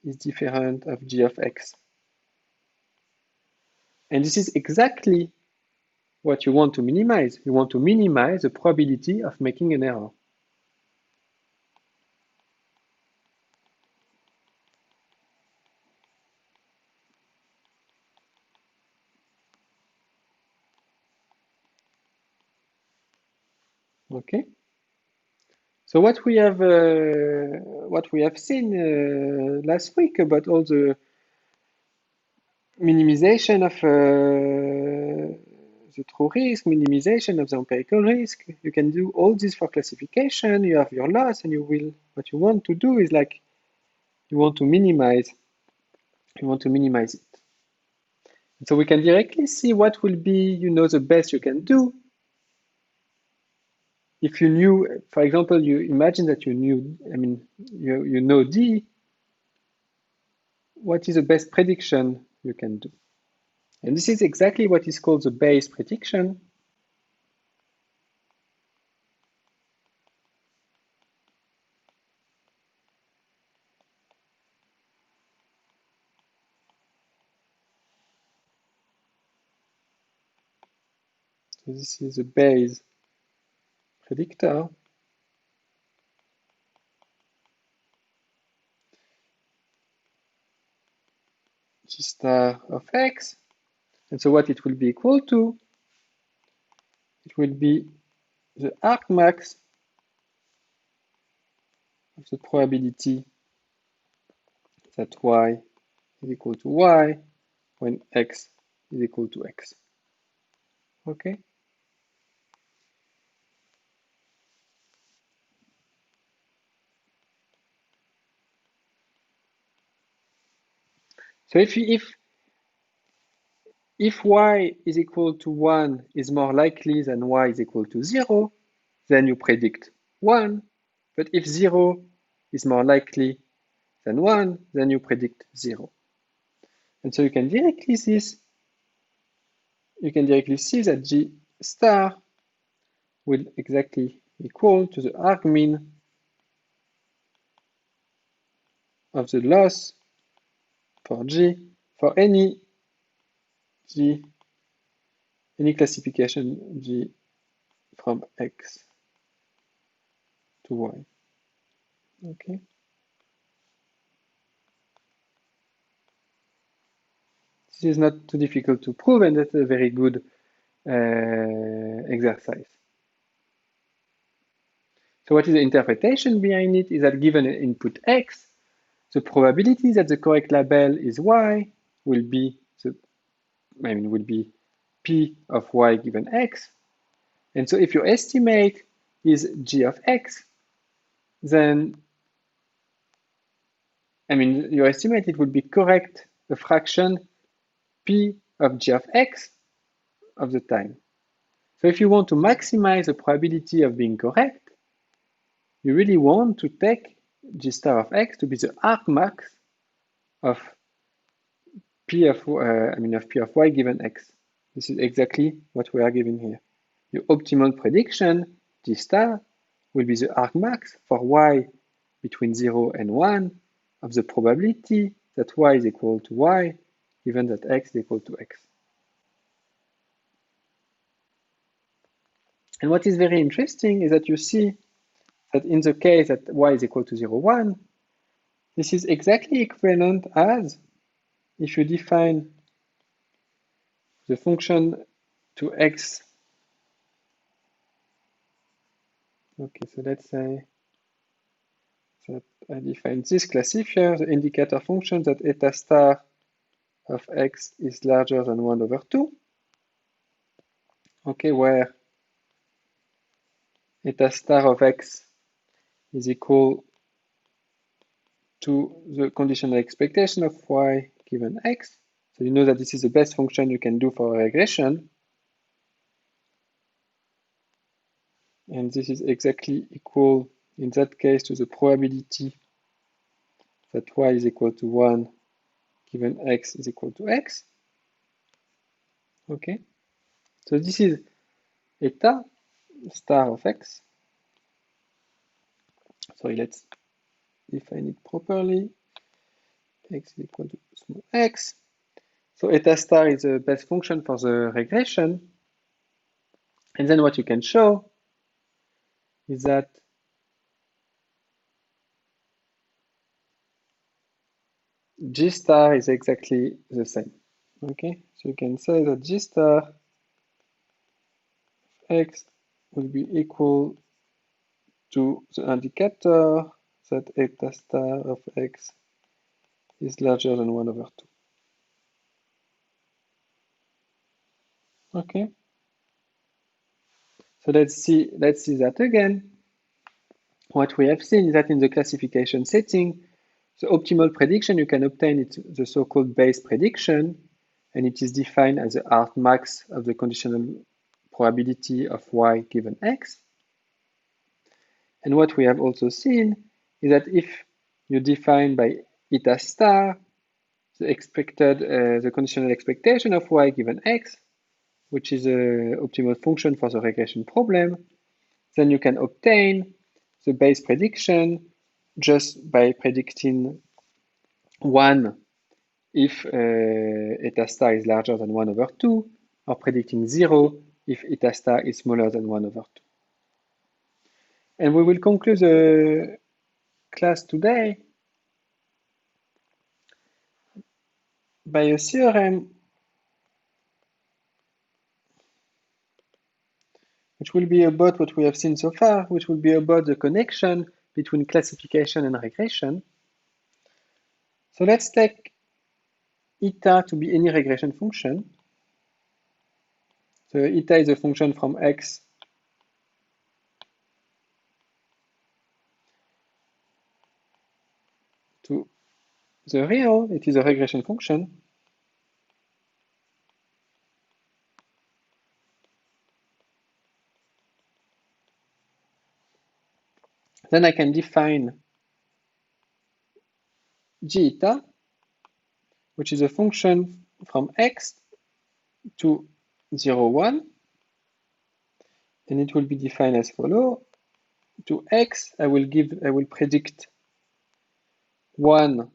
is different of g of x. And this is exactly what you want to minimize. You want to minimize the probability of making an error. Okay. So what we have seen last week about all the minimization of the true risk, minimization of the empirical risk. You can do all this for classification. You have your loss, and what you want to do is like you want to minimize it. And so we can directly see what will be, the best you can do. If you knew, for example, you imagine that you knew, you know D, what is the best prediction you can do? And this is exactly what is called the Bayes prediction. So this is the Bayes predictor. G star of x. And so what it will be equal to, it will be the argmax of the probability that y is equal to y when x is equal to x. Okay? So if y is equal to 1 is more likely than y is equal to 0, then you predict 1. But if 0 is more likely than 1, then you predict 0. And so you can directly see that G star will exactly equal to the argmin of the loss for G for any classification G from X to Y. Okay. This is not too difficult to prove, and that's a very good exercise. So what is the interpretation behind it? Is that given an input X, the probability that the correct label is Y will be P of Y given X. And so if your estimate is G of X, then your estimate, it would be correct the fraction P of G of X of the time. So if you want to maximize the probability of being correct, you really want to take G star of X to be the argmax of P of Y given X. This is exactly what we are given here. Your optimal prediction, G star, will be the argmax for Y between 0 and 1 of the probability that Y is equal to Y, given that X is equal to X. And what is very interesting is that you see that in the case that Y is equal to 0, 1, this is exactly equivalent as if you define the function to X. Okay, so let's say that I define this classifier, the indicator function that eta star of X is larger than 1 over 2. Okay, where eta star of x is equal to the conditional expectation of y given x. So you know that this is the best function you can do for a regression. And this is exactly equal, in that case, to the probability that y is equal to 1 given x is equal to x. Okay, so this is eta star of x. Sorry, let's define it properly. X is equal to small x. So eta star is the best function for the regression. And then what you can show is that G star is exactly the same. Okay, so you can say that G star x will be equal to the indicator that eta star of x is larger than 1 over 2. Okay, so let's see that again. What we have seen is that in the classification setting, the optimal prediction you can obtain is the so-called Bayes prediction, and it is defined as the argmax of the conditional probability of y given x. And what we have also seen is that if you define by eta star the conditional expectation of y given x, which is an optimal function for the regression problem, then you can obtain the Bayes prediction just by predicting 1 if eta star is larger than 1 over 2, or predicting 0 if eta star is smaller than 1 over 2. And we will conclude the class today by a theorem which will be about what we have seen so far, which will be about the connection between classification and regression. So let's take eta to be any regression function. So eta is a function from x to the real, it is a regression function. Then I can define g eta, which is a function from x to 0, 1. And it will be defined as follows. To x, I will predict 1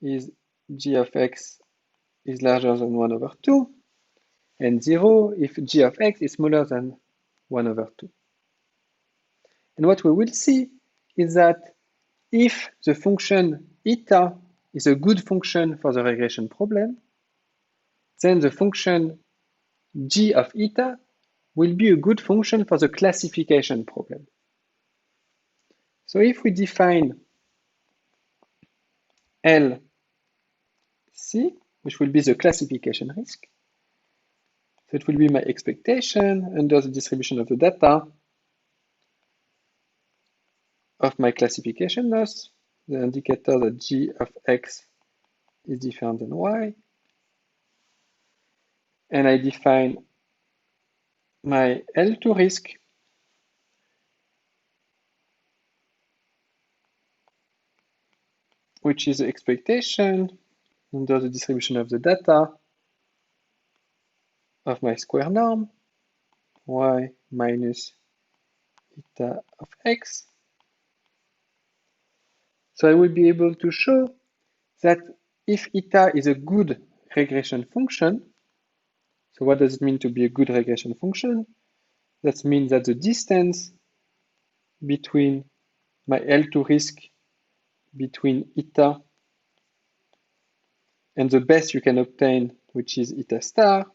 is g of x is larger than 1 over 2, and 0 if g of x is smaller than 1 over 2. And what we will see is that if the function eta is a good function for the regression problem, then the function g of eta will be a good function for the classification problem. So if we define LC, which will be the classification risk, so it will be my expectation under the distribution of the data of my classification loss, the indicator that g of x is different than y. And I define my L2 risk, which is the expectation under the distribution of the data of my square norm, y minus eta of x. So I will be able to show that if eta is a good regression function, so what does it mean to be a good regression function? That means that the distance between my L2 risk between eta and the best you can obtain, which is eta star.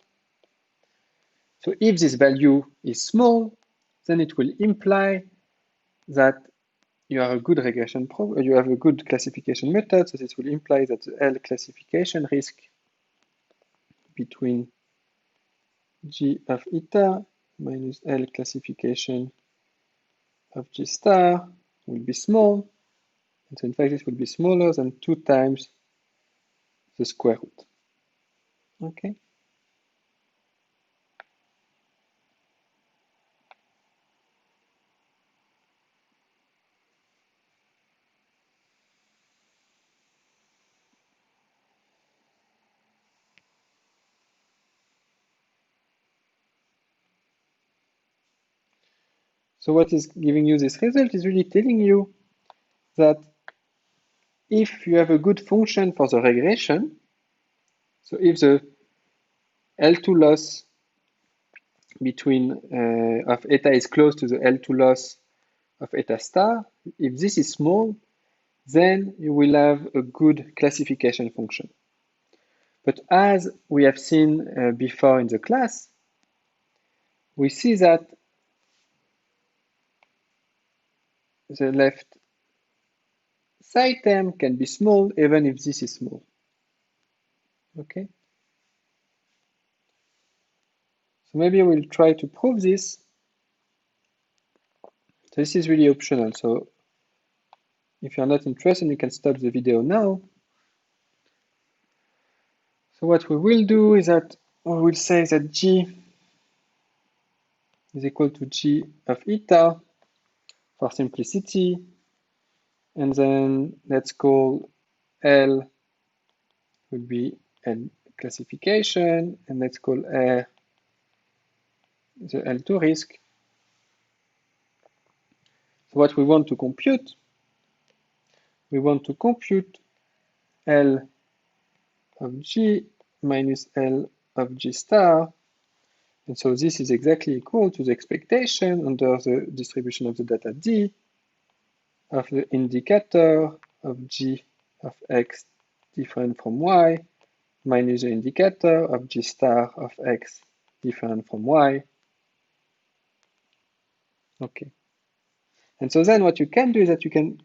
So if this value is small, then it will imply that you are a good regression you have a good classification method. So this will imply that the L classification risk between g of eta minus L classification of G star will be small. And so in fact, this will be smaller than 2 times the square root. Okay. So what is giving you this result is really telling you that if you have a good function for the regression, so if the L2 loss between of eta is close to the L2 loss of eta star, if this is small, then you will have a good classification function. But as we have seen before in the class, we see that the left side term can be small even if this is small. Okay. So maybe we'll try to prove this. So this is really optional. So if you're not interested, you can stop the video now. So what we will do is that we will say that G is equal to G of eta for simplicity. And then let's call L would be L classification, and let's call R the L2 risk. So what we want to compute, L of G minus L of G star. And so this is exactly equal to the expectation under the distribution of the data D of the indicator of G of X different from Y minus the indicator of G star of X different from Y. Okay. And so then what you can do is that you can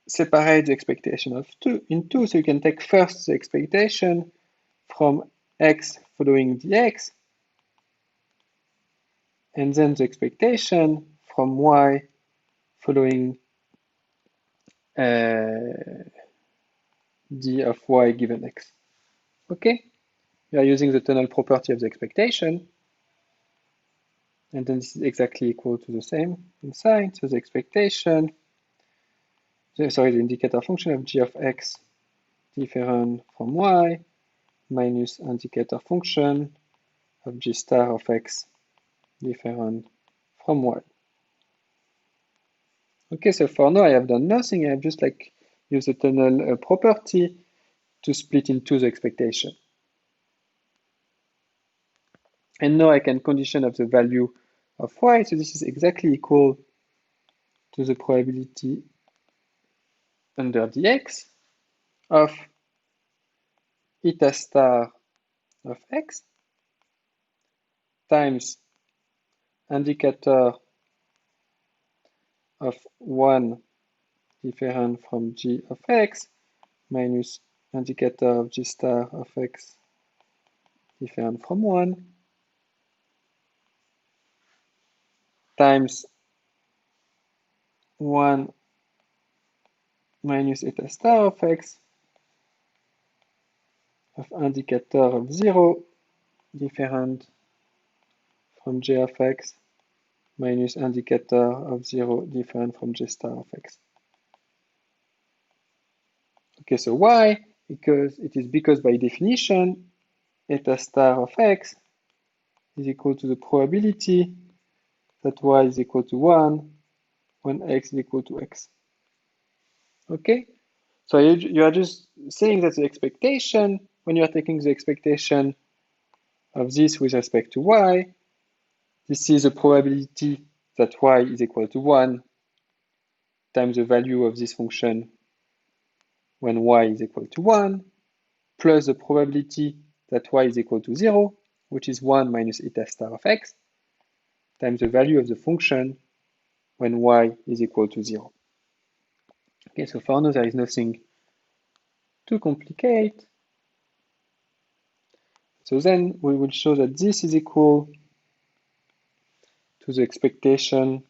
separate the expectation of in two. So you can take first the expectation from X following dx, and then the expectation from Y following d of Y given X. Okay? You are using the tunnel property of the expectation, and then this is exactly equal to the same inside. So the expectation, the indicator function of G of X different from Y minus indicator function of G star of X different from Y. Okay, so for now I have done nothing. I have just like used the tunnel property to split into the expectation. And now I can condition of the value of Y. So this is exactly equal to the probability under dx of eta star of X times indicator of 1 different from G of X minus indicator of G star of X different from 1 times 1 minus eta star of X of indicator of 0 different from J of X minus indicator of 0 different from J star of X. Okay, so why? Because it is because by definition, eta star of X is equal to the probability that Y is equal to 1 when X is equal to X. Okay, so you are just saying that the expectation, when you are taking the expectation of this with respect to Y, this is the probability that Y is equal to 1 times the value of this function when Y is equal to 1, plus the probability that Y is equal to 0, which is 1 minus eta star of X, times the value of the function when Y is equal to 0. Okay, so for now there is nothing to complicate. So then we will show that this is equal to the expectation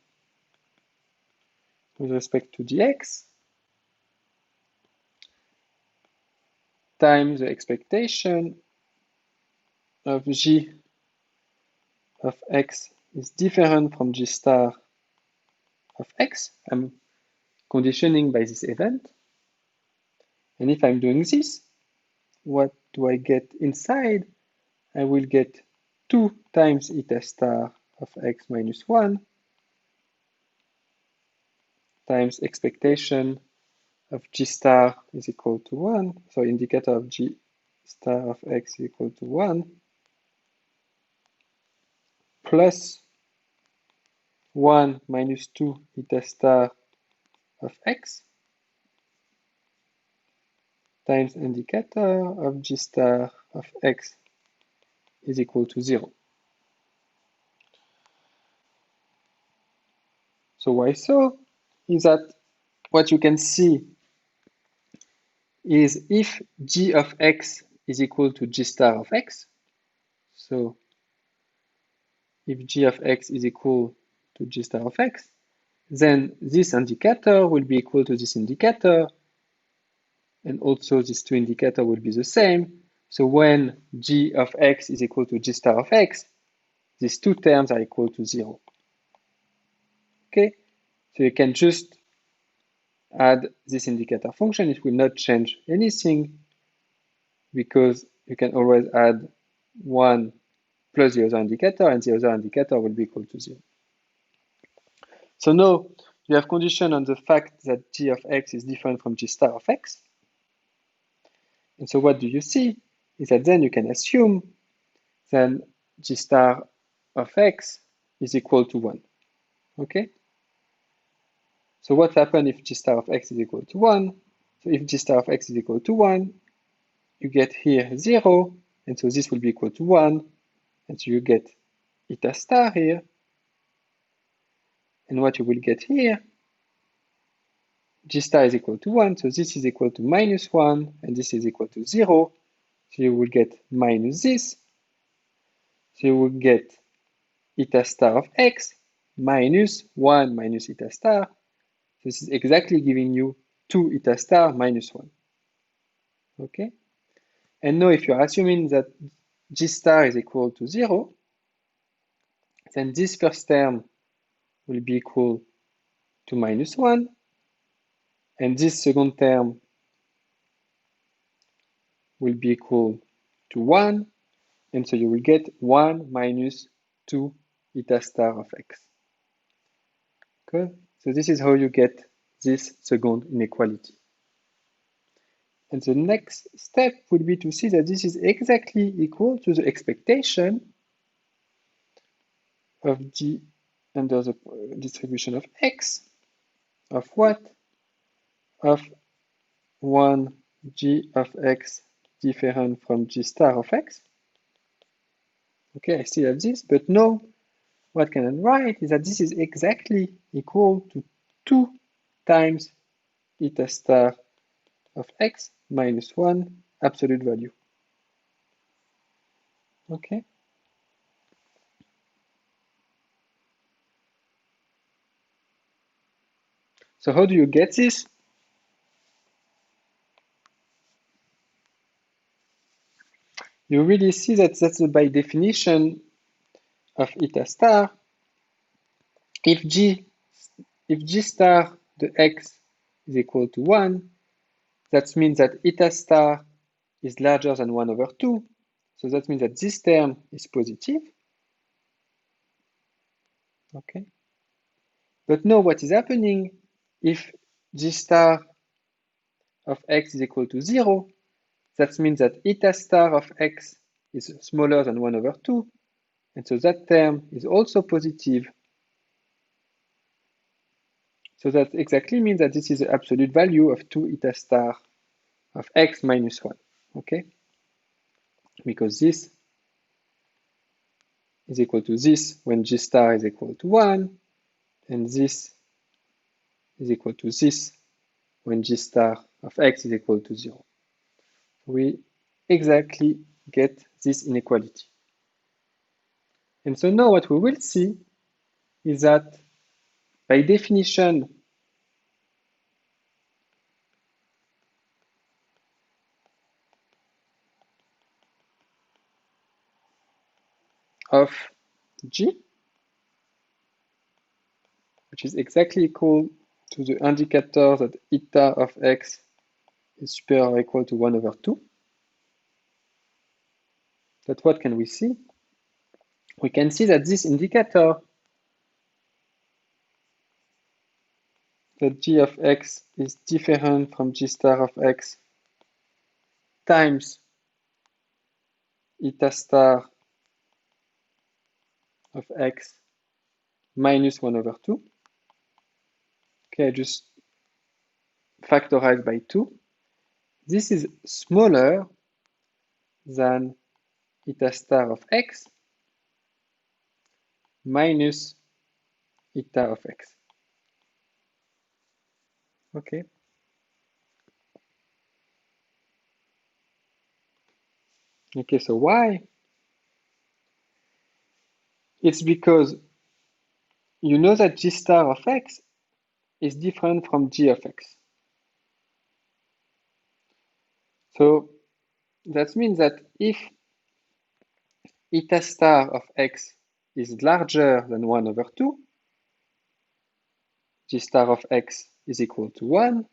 with respect to dx times the expectation of g of x is different from g star of x. I'm conditioning by this event. And if I'm doing this, what do I get inside? I will get 2 times eta star of x minus 1 times expectation of g star is equal to 1. So indicator of g star of x is equal to 1 plus 1 minus 2 eta star of x times indicator of g star of x is equal to 0. So why so? Is that what you can see is if g of x is equal to g star of x, so if g of x is equal to g star of x, then this indicator will be equal to this indicator, and also these two indicators will be the same. So when g of x is equal to g star of x, these two terms are equal to 0. Okay, so you can just add this indicator function. It will not change anything because you can always add 1 plus the other indicator, and the other indicator will be equal to 0. So now you have condition on the fact that g of x is different from g star of x. And so what do you see is that then you can assume that g star of x is equal to 1. Okay? So what happens if g star of x is equal to 1? So if g star of x is equal to 1, you get here 0, and so this will be equal to 1, and so you get eta star here. And what you will get here, g star is equal to 1, so this is equal to minus 1, and this is equal to 0. So you will get minus this. So you will get eta star of x minus 1 minus eta star. This is exactly giving you 2 eta star minus 1. Okay? And now if you're assuming that g star is equal to 0, then this first term will be equal to minus 1, and this second term will be equal to 1, and so you will get 1 minus 2 eta star of x. Okay? So this is how you get this second inequality. And the next step would be to see that this is exactly equal to the expectation of g under the distribution of x of what? Of 1 g of x different from g star of x. Okay, I still have this, but now what can I write is that this is exactly equal to 2 times eta star of x minus 1 absolute value. Okay. So how do you get this? You really see that that's by definition of eta star. If g star the x is equal to 1, that means that eta star is larger than 1 over 2. So that means that this term is positive. Okay. But now what is happening if g star of x is equal to 0? That means that eta star of x is smaller than 1 over 2. And so that term is also positive. So that exactly means that this is the absolute value of 2 eta star of x minus 1. Okay? Because this is equal to this when g star is equal to 1, and this is equal to this when g star of x is equal to 0. We exactly get this inequality. And so now what we will see is that by definition, of G, which is exactly equal to the indicator that eta of x is superior or equal to 1 over 2. But what can we see? We can see that this indicator, that g of x is different from g star of x times eta star of x minus 1 over 2. Okay, just factorize by 2. This is smaller than eta star of x minus eta of x. Okay. Okay, so why? It's because you know that g star of x is different from g of x. So that means that if eta star of x is larger than 1 over 2, g star of x is equal to 1,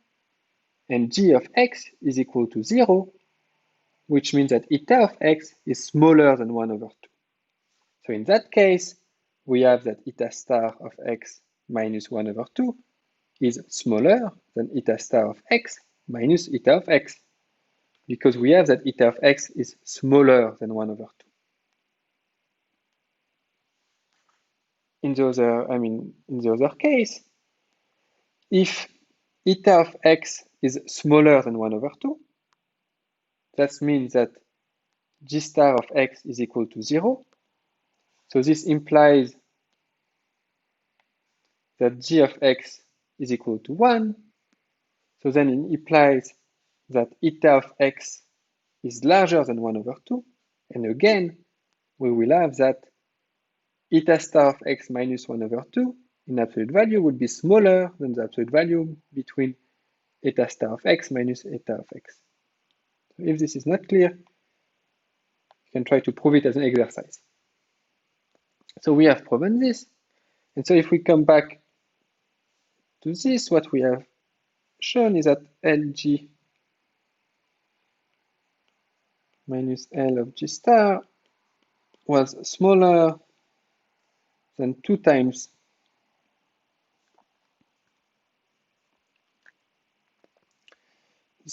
and g of x is equal to 0, which means that eta of x is smaller than 1 over 2. So in that case, we have that eta star of x minus 1 over 2 is smaller than eta star of x minus eta of x, because we have that eta of x is smaller than 1 over 2. In the other case, if eta of x is smaller than 1 over 2, that means that g star of x is equal to 0. So this implies that g of x is equal to 1. So then it implies that eta of x is larger than 1 over 2. And again, we will have that eta star of x minus 1 over 2 in absolute value would be smaller than the absolute value between eta star of x minus eta of x. So if this is not clear, you can try to prove it as an exercise. So we have proven this. And so if we come back to this, what we have shown is that Lg minus L of G star was smaller than 2 times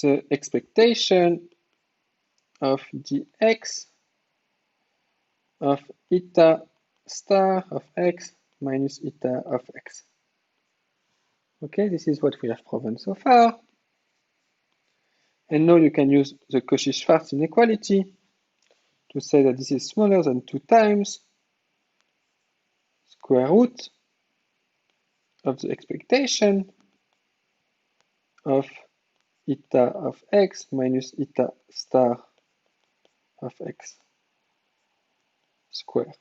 the expectation of dx of eta star of x minus eta of x. Okay, this is what we have proven so far. And now you can use the Cauchy-Schwarz inequality to say that this is smaller than 2 times square root of the expectation of eta of x minus eta star of x square.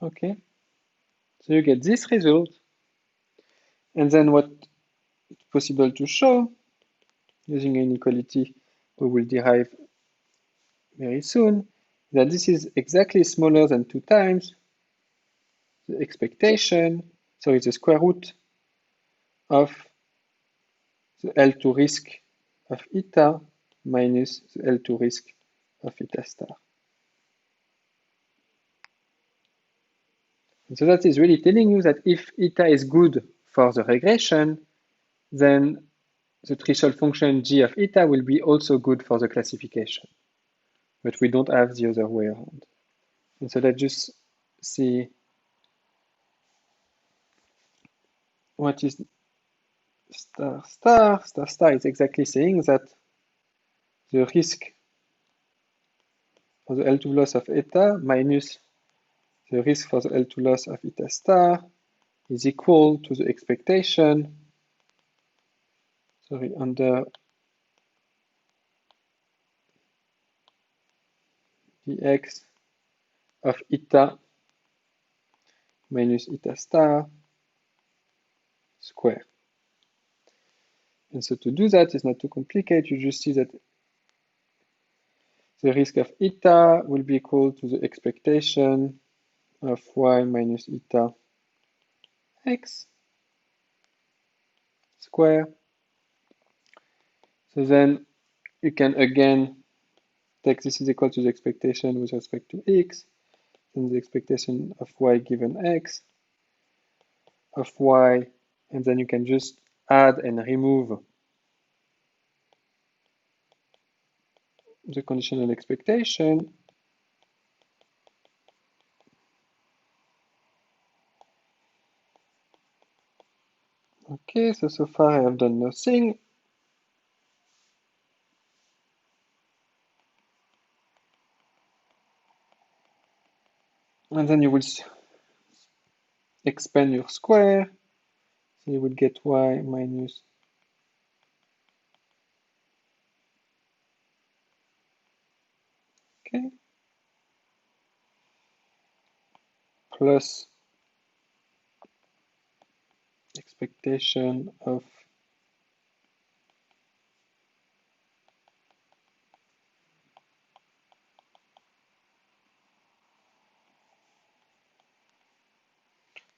Okay, so you get this result. And then what it's possible to show using inequality we will derive very soon, that this is exactly smaller than 2 times the expectation, so it's the square root of the L2 risk of eta minus the L2 risk of eta star. And so that is really telling you that if eta is good for the regression, then the threshold function g of eta will be also good for the classification. But we don't have the other way around. And so let's just see what is star star. Star star is exactly saying that the risk for the L2 loss of eta minus the risk for the L2 loss of eta star is equal to the expectation, under dx of eta minus eta star square. And so to do that is not too complicated. You just see that the risk of eta will be equal to the expectation of y minus eta x square. So then you can again take this is equal to the expectation with respect to x, and the expectation of y given x, of y, and then you can just add and remove the conditional expectation. Okay, so far I have done nothing. And then you will expand your square. So you will get y minus okay plus expectation of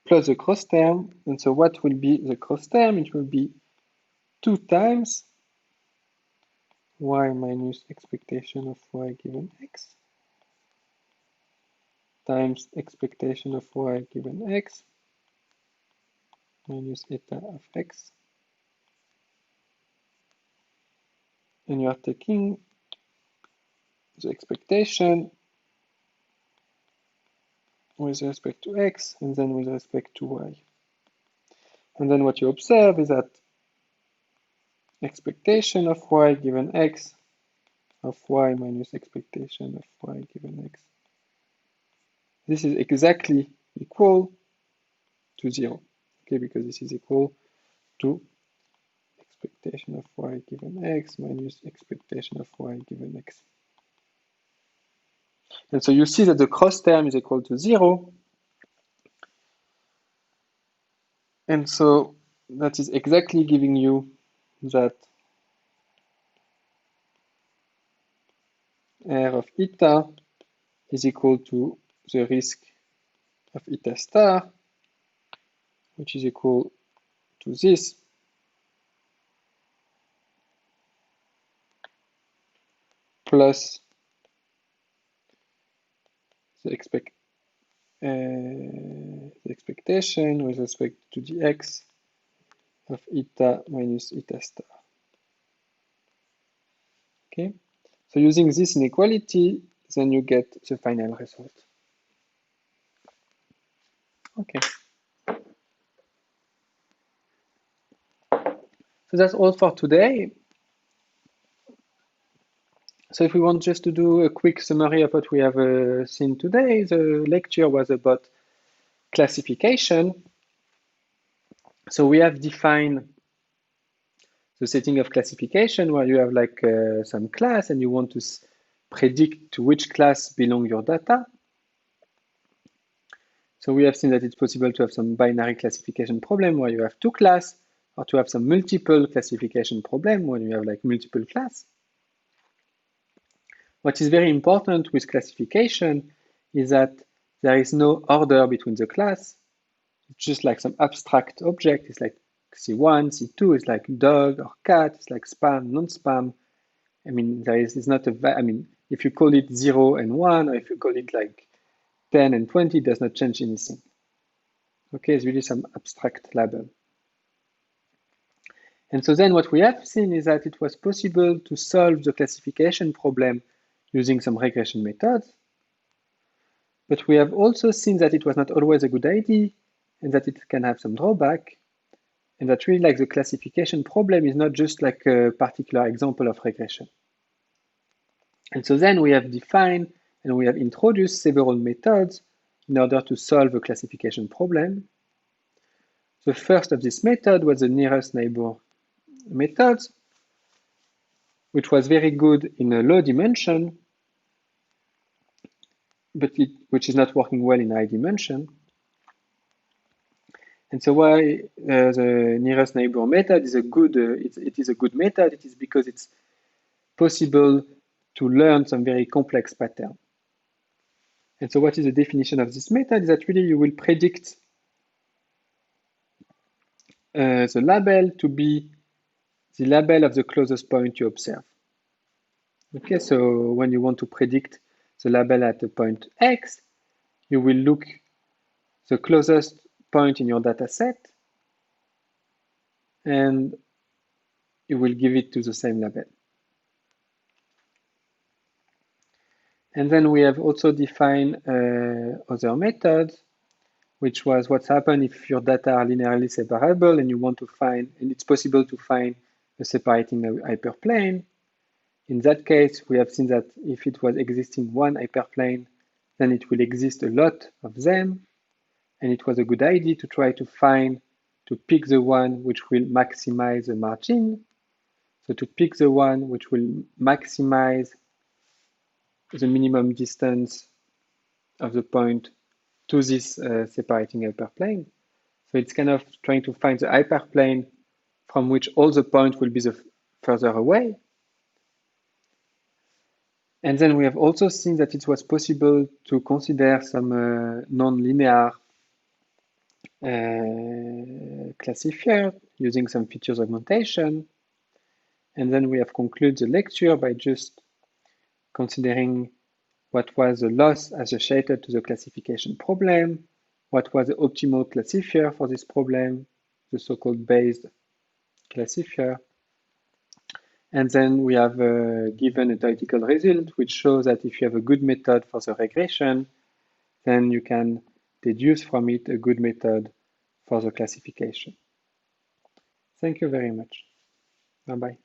plus the cross term. And so what will be the cross term? It will be 2 times y minus expectation of y given x times expectation of y given x minus eta of x. And you are taking the expectation with respect to x and then with respect to y. And then what you observe is that expectation of y given x of y minus expectation of y given x. This is exactly equal to 0, okay, because this is equal to expectation of y given x minus expectation of y given x. And so you see that the cross term is equal to 0. And so that is exactly giving you that R of eta is equal to the risk of eta star, which is equal to this plus the expectation with respect to the x of eta minus eta star. Okay, so using this inequality, then you get the final result. Okay. So that's all for today. So if we want just to do a quick summary of what we have seen today, the lecture was about classification. So we have defined the setting of classification where you have like some class and you want to predict to which class belong your data. So we have seen that it's possible to have some binary classification problem where you have 2 classes, or to have some multiple classification problem when you have like multiple class. What is very important with classification is that there is no order between the class. It's just like some abstract object. It's like C1, C2 is like dog or cat. It's like spam, non-spam. I mean, it's not I mean, if you call it 0 and 1, or if you call it like 10 and 20, it does not change anything. Okay, it's really some abstract label. And so then what we have seen is that it was possible to solve the classification problem using some regression methods. But we have also seen that it was not always a good idea and that it can have some drawback. And that really like the classification problem is not just like a particular example of regression. And so then we have defined and we have introduced several methods in order to solve a classification problem. The first of this method was the nearest neighbor method, which was very good in a low dimension, but which is not working well in high dimension. And so why the nearest neighbor method is a good, it is a good method, it is because it's possible to learn some very complex pattern. And so what is the definition of this method is that really you will predict the label to be the label of the closest point you observe. Okay, so when you want to predict the label at the point X, you will look the closest point in your data set and you will give it to the same label. And then we have also defined other methods, which was what's happened if your data are linearly separable and you want to find, and it's possible to find a separating hyperplane. In that case, we have seen that if it was existing one hyperplane, then it will exist a lot of them. And it was a good idea to try to pick the one which will maximize the margin. So to pick the one which will maximize the minimum distance of the point to this separating hyperplane. So it's kind of trying to find the hyperplane from which all the points will be the further away. And then we have also seen that it was possible to consider some non-linear classifier using some features augmentation. And then we have concluded the lecture by just considering what was the loss associated to the classification problem, what was the optimal classifier for this problem, the so-called Bayes classifier. And then we have given a theoretical result, which shows that if you have a good method for the regression, then you can deduce from it a good method for the classification. Thank you very much. Bye-bye.